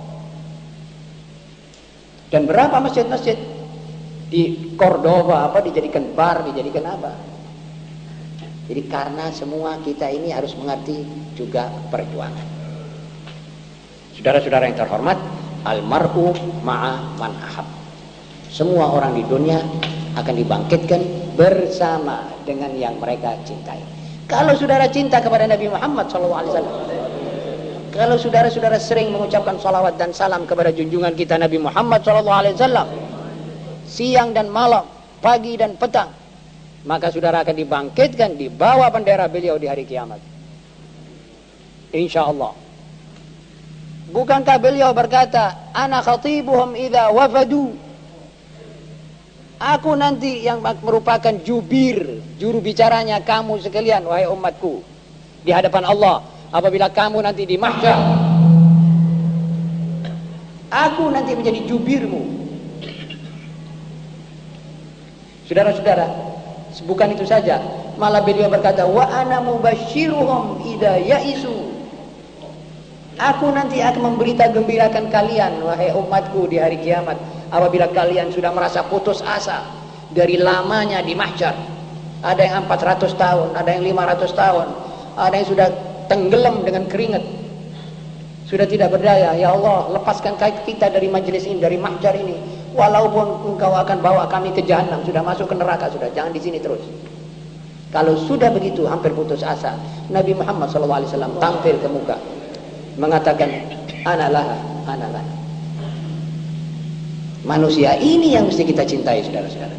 Dan berapa masjid-masjid di Cordoba apa dijadikan bar, dijadikan apa? Jadi karena semua kita ini harus mengerti juga perjuangan. Saudara-saudara yang terhormat, almar'u ma'a man ahab. Semua orang di dunia akan dibangkitkan bersama dengan yang mereka cintai. Kalau saudara cinta kepada Nabi Muhammad SAW, kalau saudara-saudara sering mengucapkan salawat dan salam kepada junjungan kita Nabi Muhammad SAW, siang dan malam, pagi dan petang, maka saudara akan dibangkitkan di bawah bendera beliau di hari kiamat. Insya Allah. Bukankah beliau berkata, ana khatibuhum idza wafadu? Aku nanti yang merupakan jubir, juru bicaranya kamu sekalian, wahai umatku, di hadapan Allah. Apabila kamu nanti di mahsyar, aku nanti menjadi jubirmu. Saudara-saudara, bukan itu saja, malah beliau berkata, wa ana mubasyiruhum idza ya'isu. Aku nanti akan memberita gembirakan kalian, wahai umatku, di hari kiamat, apabila kalian sudah merasa putus asa dari lamanya di mahsyar. Ada yang 400 tahun, ada yang 500 tahun, ada yang sudah tenggelam dengan keringat, sudah tidak berdaya. Ya Allah, lepaskan kita dari majelis ini, dari mahsyar ini. Walaupun engkau akan bawa kami ke jahanam, sudah masuk ke neraka, sudah jangan di sini terus. Kalau sudah begitu hampir putus asa, Nabi Muhammad SAW tampil ke muka, mengatakan, ana laha, ana laha. Manusia ini yang mesti kita cintai, saudara-saudara.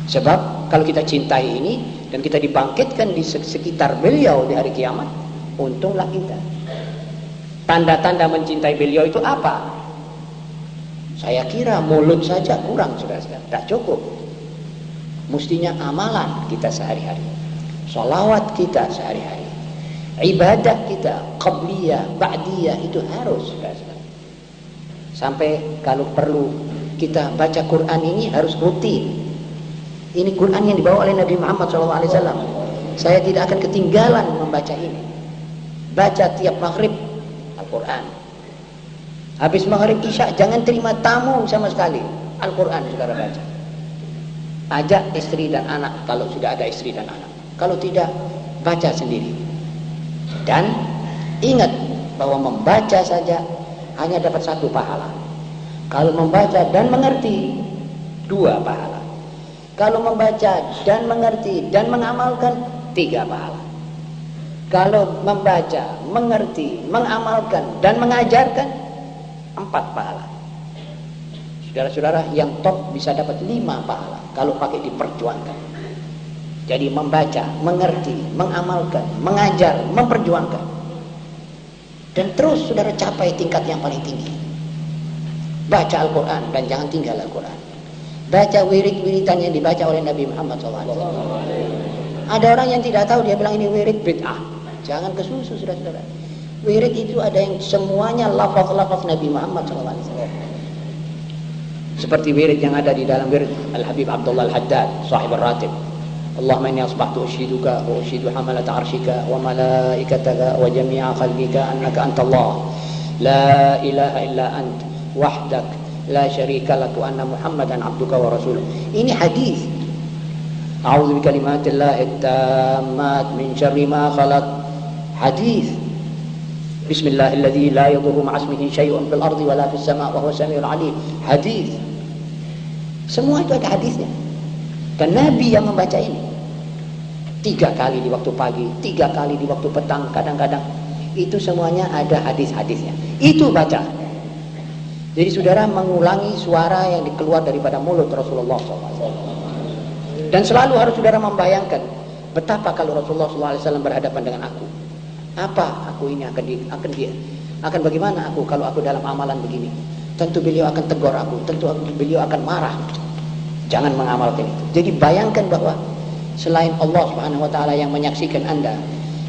Sebab kalau kita cintai ini dan kita dibangkitkan di sekitar beliau di hari kiamat, untunglah kita. Tanda-tanda mencintai beliau itu apa? Saya kira mulut saja kurang, saudara-saudara, tidak cukup. Mestinya amalan kita sehari-hari, sholawat kita sehari-hari, ibadah kita, qabliyah, ba'diyah, itu harus, saudara-saudara. Sampai kalau perlu kita baca Quran ini harus rutin. Ini Quran yang dibawa oleh Nabi Muhammad SAW. Saya tidak akan ketinggalan membaca ini. Baca tiap maghrib Al-Quran. Habis maghrib isya jangan terima tamu sama sekali. Al-Quran saudara baca. Ajak istri dan anak kalau sudah ada istri dan anak. Kalau tidak, baca sendiri. Dan ingat bahwa membaca saja hanya dapat 1 pahala. Kalau membaca dan mengerti, 2 pahala. Kalau membaca dan mengerti dan mengamalkan, 3 pahala. Kalau membaca, mengerti, mengamalkan dan mengajarkan, 4 pahala. Saudara-saudara, yang top bisa dapat 5 pahala kalau pakai diperjuangkan. Jadi membaca, mengerti, mengamalkan, mengajar, memperjuangkan, dan terus saudara capai tingkat yang paling tinggi. Baca Al-Quran dan jangan tinggal Al-Quran. Baca wirid-wiridan yang dibaca oleh Nabi Muhammad SAW. Ada orang yang tidak tahu, dia bilang ini wirid bid'ah. Jangan kesusu, saudara-saudara. Wirid itu ada yang semuanya lafaz-lafaz Nabi Muhammad SAW. Seperti wirid yang ada di dalam wirid Al-Habib Abdullah Al-Haddad, sahib al-ratib. Allahumma inni asbahtu ushiduka wa ushidu hamalata arshika wa malaikataka wa jami'a khalqika annaka antallah la ilaha illa ant wahdak la syarika lak wa anna Muhammadan abduka wa rasuluh. Ini hadis. A'udzu bikalimatillahi tammat min syarri ma khalaq. Hadis. Bismillahilladzi la yadurru ma'asmihi syai'un fil ardi wala fis sama' wa huwas samiul 'alim. Hadis. Semua itu ada hadisnya. Dan Nabi yang membaca ini 3 kali di waktu pagi, 3 kali di waktu petang, kadang-kadang Itu semuanya ada hadis-hadisnya. Itu baca. Jadi saudara mengulangi suara yang keluar daripada mulut Rasulullah SAW. Dan selalu harus saudara membayangkan betapa kalau Rasulullah SAW berhadapan dengan aku, apa aku ini akan bagaimana aku kalau aku dalam amalan begini. Tentu beliau akan tegur aku, tentu beliau akan marah. Jangan mengamalkan itu. Jadi bayangkan bahwa selain Allah Subhanahu wa taala yang menyaksikan Anda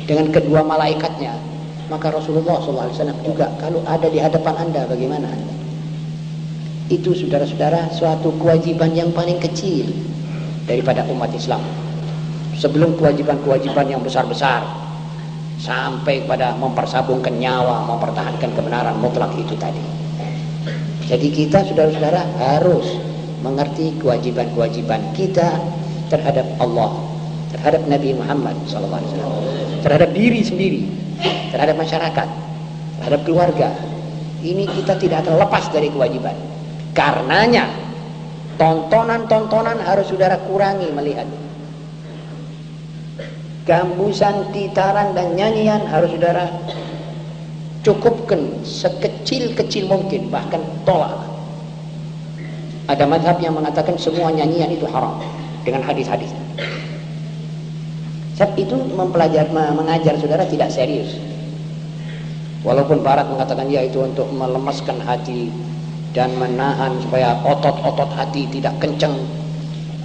dengan kedua malaikatnya, maka Rasulullah SAW juga kalau ada di hadapan Anda, bagaimana Anda? Itu saudara-saudara suatu kewajiban yang paling kecil daripada umat Islam. Sebelum kewajiban-kewajiban yang besar-besar sampai pada mempersabungkan nyawa, mempertahankan kebenaran mutlak itu tadi. Jadi kita saudara-saudara harus mengerti kewajiban-kewajiban kita terhadap Allah, terhadap Nabi Muhammad SAW, terhadap diri sendiri, terhadap masyarakat, terhadap keluarga. Ini kita tidak terlepas dari kewajiban. Karenanya tontonan-tontonan harus saudara kurangi melihat. Gambusan, titaran dan nyanyian harus saudara cukupkan sekecil-kecil mungkin, bahkan tolak. Ada mazhab yang mengatakan semua nyanyian itu haram dengan hadis-hadis. Sebab itu mengajar saudara tidak serius. Walaupun Barat mengatakan ya itu untuk melemaskan hati dan menahan supaya otot-otot hati tidak kencang.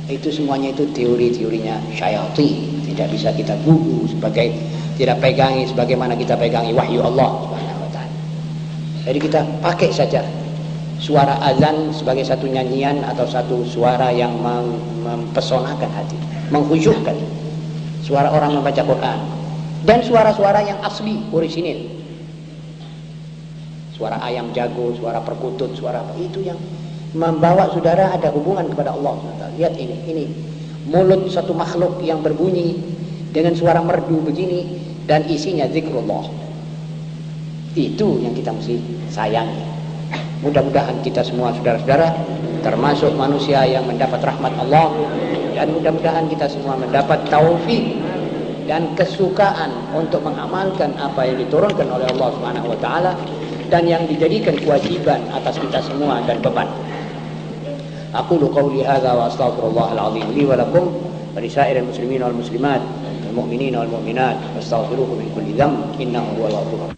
Itu semuanya itu teori-teorinya syaitan. Tidak bisa kita bubu sebagai, tidak pegangi sebagaimana kita pegangi wahyu Allah Subhanahu wa taala. Jadi kita pakai saja suara azan sebagai satu nyanyian atau satu suara yang mempesonakan hati, mengkhusyukkan. Suara orang membaca Quran dan suara-suara yang asli, orisinil. Suara ayam jago, suara perkutut, suara apa itu yang membawa saudara ada hubungan kepada Allah. Lihat ini mulut satu makhluk yang berbunyi dengan suara merdu begini dan isinya zikrullah. Itu yang kita mesti sayangi. Mudah-mudahan kita semua saudara-saudara termasuk manusia yang mendapat rahmat Allah, dan mudah-mudahan kita semua mendapat taufik dan kesukaan untuk mengamalkan apa yang diturunkan oleh Allah Subhanahu wa taala dan yang dijadikan kewajiban atas kita semua dan beban. Aqulu qawli hadza wa astaghfirullah al-azim li wa lakum wa li sa'iril muslimin wal muslimat wal mu'minin wal mu'minat wastaghfiruhu min kulli dhanb innahu huwal ghafurur rahim.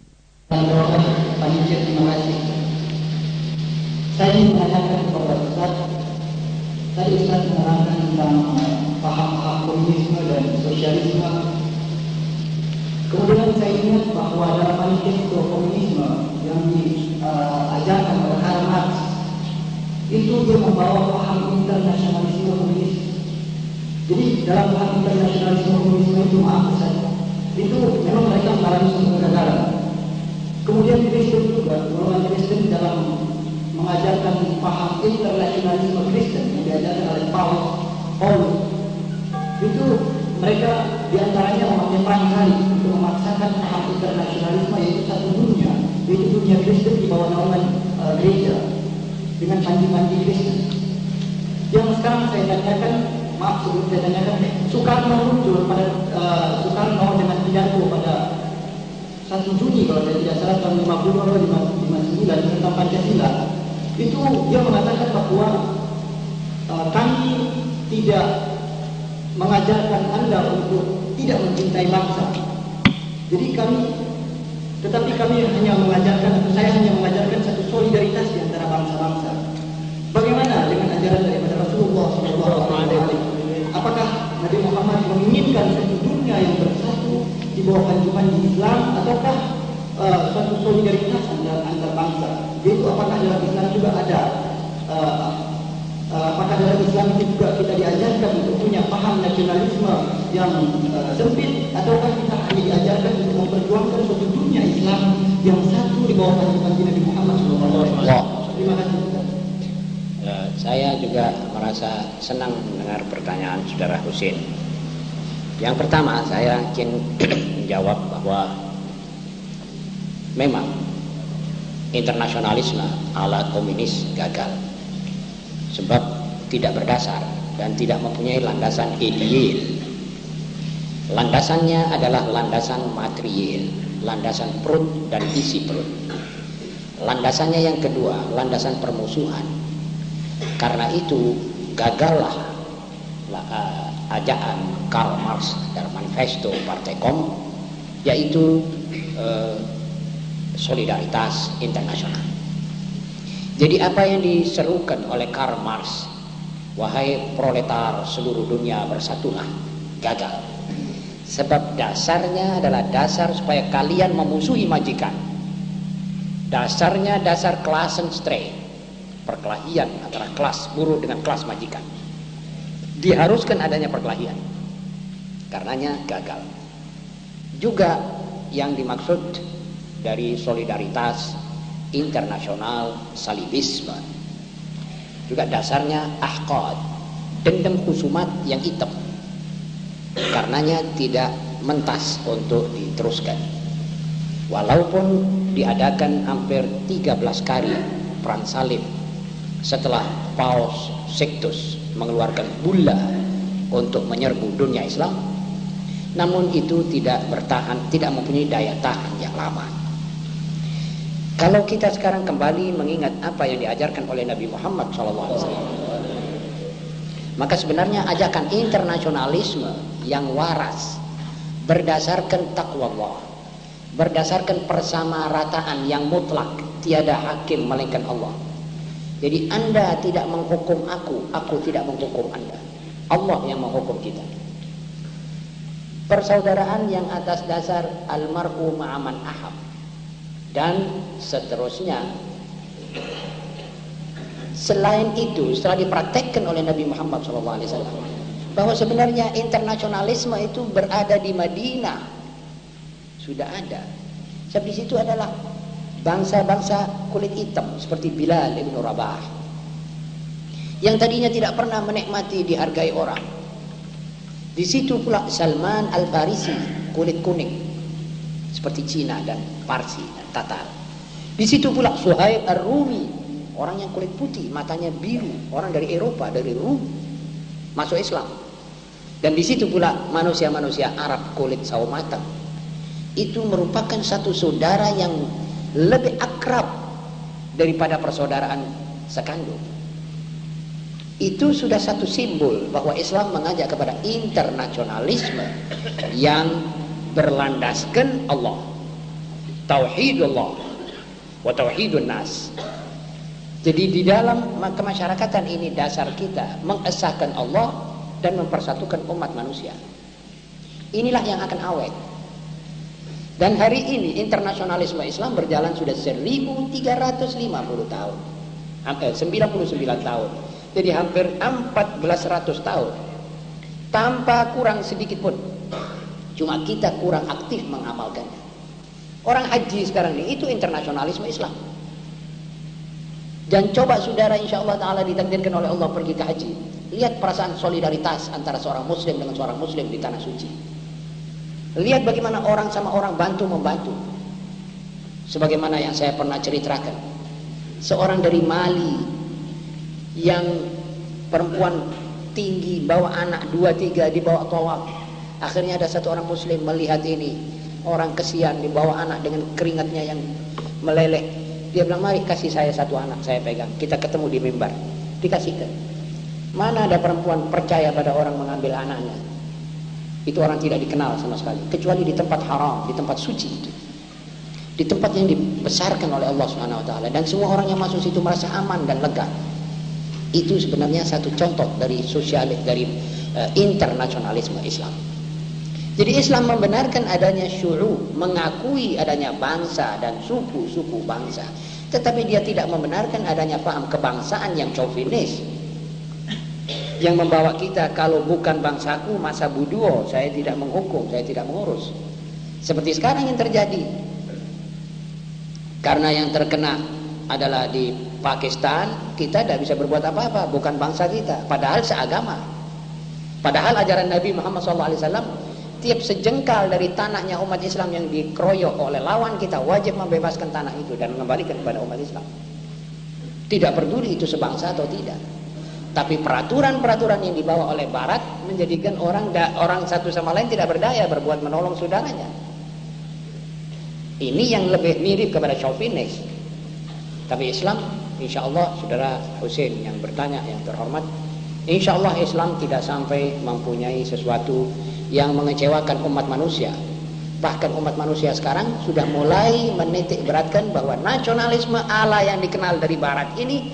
Panitia, terima kasih. Saya ingin menanyakan kepada Ustaz. Tadi Ustaz menerangkan tentang paham-paham komunisme dan sosialisme. Kemudian saya ingat bahwa dalam manifesto komunisme yang diajarkan oleh Karl Marx itu dia membawa paham internasionalisme komunis. Jadi dalam paham internasionalisme komunisme itu itu memang mereka melarang semua negara. Kemudian Kristen juga, golongan Kristen dalam mengajarkan paham internasionalisme Kristen yang diajarkan oleh Paulus, itu mereka diantaranya memakai perang kali untuk memaksakan paham internasionalisme, yaitu satu dunia, yaitu dunia Kristen di bawah naungan gereja dengan panji-panji Kristen. Yang sekarang saya tanyakan, maaf sebelum saya tanyakan, Soekarno muncul pada Soekarno dengan pidato pada 1 Juni kalau saya tidak salah tahun 50 atau 59 tentang Pancasila. Itu dia mengatakan bahwa kami tidak mengajarkan Anda untuk tidak mencintai bangsa. Jadi tetapi kami hanya mengajarkan, atau saya hanya mengajarkan satu solidaritas di antara bangsa-bangsa. Bagaimana dengan ajaran daripada Rasulullah SAW? Apakah Nabi Muhammad menginginkan satu dunia yang bersatu di bawah panduan Islam, ataukah suatu solidaritas antar bangsa? Yaitu apakah dalam Islam juga ada? Apakah dalam Islam itu juga kita diajarkan untuk punya paham nasionalisme yang sempit, ataukah kita hanya diajarkan untuk memperjuangkan suatu dunia Islam yang satu di bawah panduan Nabi Muhammad SAW? Terima kasih. Saya juga merasa senang mendengar pertanyaan saudara Husin. Yang pertama, saya ingin menjawab bahwa memang internasionalisme ala komunis gagal sebab tidak berdasar dan tidak mempunyai landasan ideal. Landasannya adalah landasan material. landasan perut dan isi perut. Landasannya yang kedua, landasan permusuhan. Karena itu gagallah ajaan Karl Marx dalam manifesto Partai Kom, yaitu solidaritas internasional. Jadi apa yang diserukan oleh Karl Marx, wahai proletar seluruh dunia bersatulah, gagal. Sebab dasarnya adalah dasar supaya kalian memusuhi majikan. Dasarnya dasar Klassenstreit, perkelahian antara kelas buruh dengan kelas majikan. Diharuskan adanya perkelahian, karenanya gagal. Juga yang dimaksud dari solidaritas internasional salibisme, juga dasarnya ahqad, dendam khusumat yang hitam, karenanya tidak mentas untuk diteruskan. Walaupun diadakan hampir 13 kali perang salib setelah Paus Sixtus mengeluarkan bulla untuk menyerbu dunia Islam, namun itu tidak bertahan, tidak mempunyai daya tahan yang lama. Kalau kita sekarang kembali mengingat apa yang diajarkan oleh Nabi Muhammad SAW, maka sebenarnya ajakan internasionalisme yang waras berdasarkan takwa Allah, berdasarkan persamarataan yang mutlak, tiada hakim melainkan Allah. Jadi Anda tidak menghukum aku tidak menghukum Anda. Allah yang menghukum kita. Persaudaraan yang atas dasar almar'u ma'aman ahab, dan seterusnya. Selain itu, setelah dipraktekkan oleh Nabi Muhammad SAW, bahwa sebenarnya internasionalisme itu berada di Madinah, sudah ada. Sebab di situ adalah bangsa-bangsa kulit hitam seperti Bilal ibn Rabah, yang tadinya tidak pernah menikmati dihargai orang. Di situ pula Salman Al-Farisi, kulit kuning seperti Cina dan Parsi dan Tatar. Di situ pula Suhaib Ar-Rumi, orang yang kulit putih, matanya biru, orang dari Eropa, dari Rum, masuk Islam. Dan di situ pula manusia-manusia Arab kulit sawo matang. Itu merupakan satu saudara yang lebih akrab daripada persaudaraan sekandung. Itu sudah satu simbol bahwa Islam mengajak kepada internasionalisme yang berlandaskan Allah, tauhidullah wa tauhidun nas. Jadi di dalam kemasyarakatan ini dasar kita mengesahkan Allah dan mempersatukan umat manusia. Inilah yang akan awet. Dan hari ini internasionalisme Islam berjalan sudah 1350 tahun, hampir 99 tahun. Jadi hampir 1400 tahun tanpa kurang sedikit pun. Cuma kita kurang aktif mengamalkannya. Orang haji sekarang ini itu internasionalisme Islam. Dan coba saudara, insya Allah Ta'ala ditakdirkan oleh Allah pergi ke haji, lihat perasaan solidaritas antara seorang muslim dengan seorang muslim di tanah suci. Lihat bagaimana orang sama orang bantu-membantu. Sebagaimana yang saya pernah ceritakan, seorang dari Mali yang perempuan tinggi bawa anak 2-3 dibawa tawaf. Akhirnya ada satu orang muslim melihat ini, orang kesian dibawa anak dengan keringatnya yang meleleh. Dia bilang, mari kasih saya satu anak, saya pegang, kita ketemu di mimbar. Dikasihkan. Mana ada perempuan percaya pada orang mengambil anaknya? Itu orang tidak dikenal sama sekali, kecuali di tempat haram, di tempat suci itu, di tempat yang dibesarkan oleh Allah Subhanahu Wa Taala, dan semua orang yang masuk situ merasa aman dan lega. Itu sebenarnya satu contoh dari internasionalisme Islam. Jadi Islam membenarkan adanya syu'ub, mengakui adanya bangsa dan suku-suku bangsa, tetapi dia tidak membenarkan adanya paham kebangsaan yang chauvinis, yang membawa kita kalau bukan bangsaku masa buduo, saya tidak menghukum, saya tidak mengurus. Seperti sekarang yang terjadi. Karena yang terkena adalah di Pakistan, kita tidak bisa berbuat apa-apa, bukan bangsa kita, padahal seagama. Padahal ajaran Nabi Muhammad SAW, tiap sejengkal dari tanahnya umat Islam yang dikeroyok oleh lawan kita, wajib membebaskan tanah itu dan mengembalikan kepada umat Islam. Tidak peduli itu sebangsa atau tidak. Tapi peraturan-peraturan yang dibawa oleh Barat menjadikan orang satu sama lain tidak berdaya berbuat menolong saudaranya. Ini yang lebih mirip kepada chauvinis. Tapi Islam, insya Allah, saudara Hussein yang bertanya, yang terhormat, insya Allah Islam tidak sampai mempunyai sesuatu yang mengecewakan umat manusia. Bahkan umat manusia sekarang sudah mulai menitik beratkan bahwa nasionalisme ala yang dikenal dari Barat ini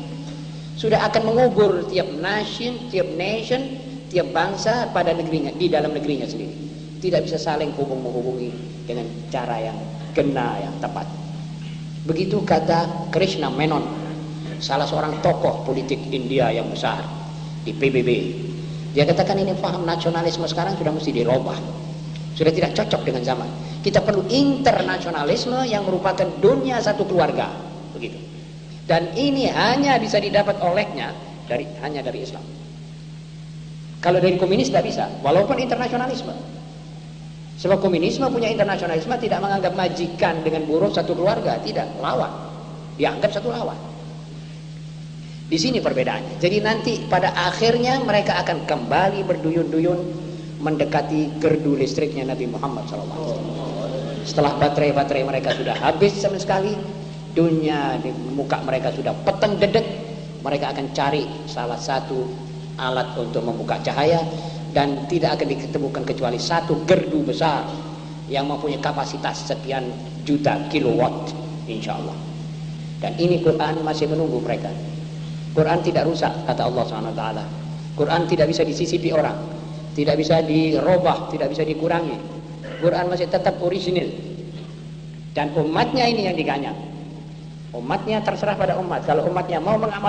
sudah akan mengubur tiap nation, tiap bangsa pada negerinya, di dalam negerinya sendiri. Tidak bisa saling menghubungi dengan cara yang kena, yang tepat. Begitu kata Krishna Menon, salah seorang tokoh politik India yang besar di PBB. Dia katakan ini paham nasionalisme sekarang sudah mesti dirubah, sudah tidak cocok dengan zaman. Kita perlu internasionalisme yang merupakan dunia satu keluarga, begitu. Dan ini hanya bisa didapat olehnya hanya dari Islam. Kalau dari komunis tidak bisa, walaupun internasionalisme. Sebab komunisme punya internasionalisme, tidak menganggap majikan dengan buruh satu keluarga, tidak, lawan. Dianggap satu lawan. Di sini perbedaannya. Jadi nanti pada akhirnya mereka akan kembali berduyun-duyun mendekati gerdu listriknya Nabi Muhammad SAW. Setelah baterai-baterai mereka sudah habis sama sekali, dunia di muka mereka sudah peteng dedek, mereka akan cari salah satu alat untuk membuka cahaya, dan tidak akan ditemukan kecuali satu gerdu besar yang mempunyai kapasitas sekian juta kilowatt, insya Allah. Dan ini Quran masih menunggu mereka. Quran tidak rusak, kata Allah SWT. Quran tidak bisa disisipi orang, tidak bisa dirubah, tidak bisa dikurangi. Quran masih tetap orisinil. Dan umatnya ini yang diganyang. Umatnya terserah pada umat. Kalau umatnya mau mengamalkan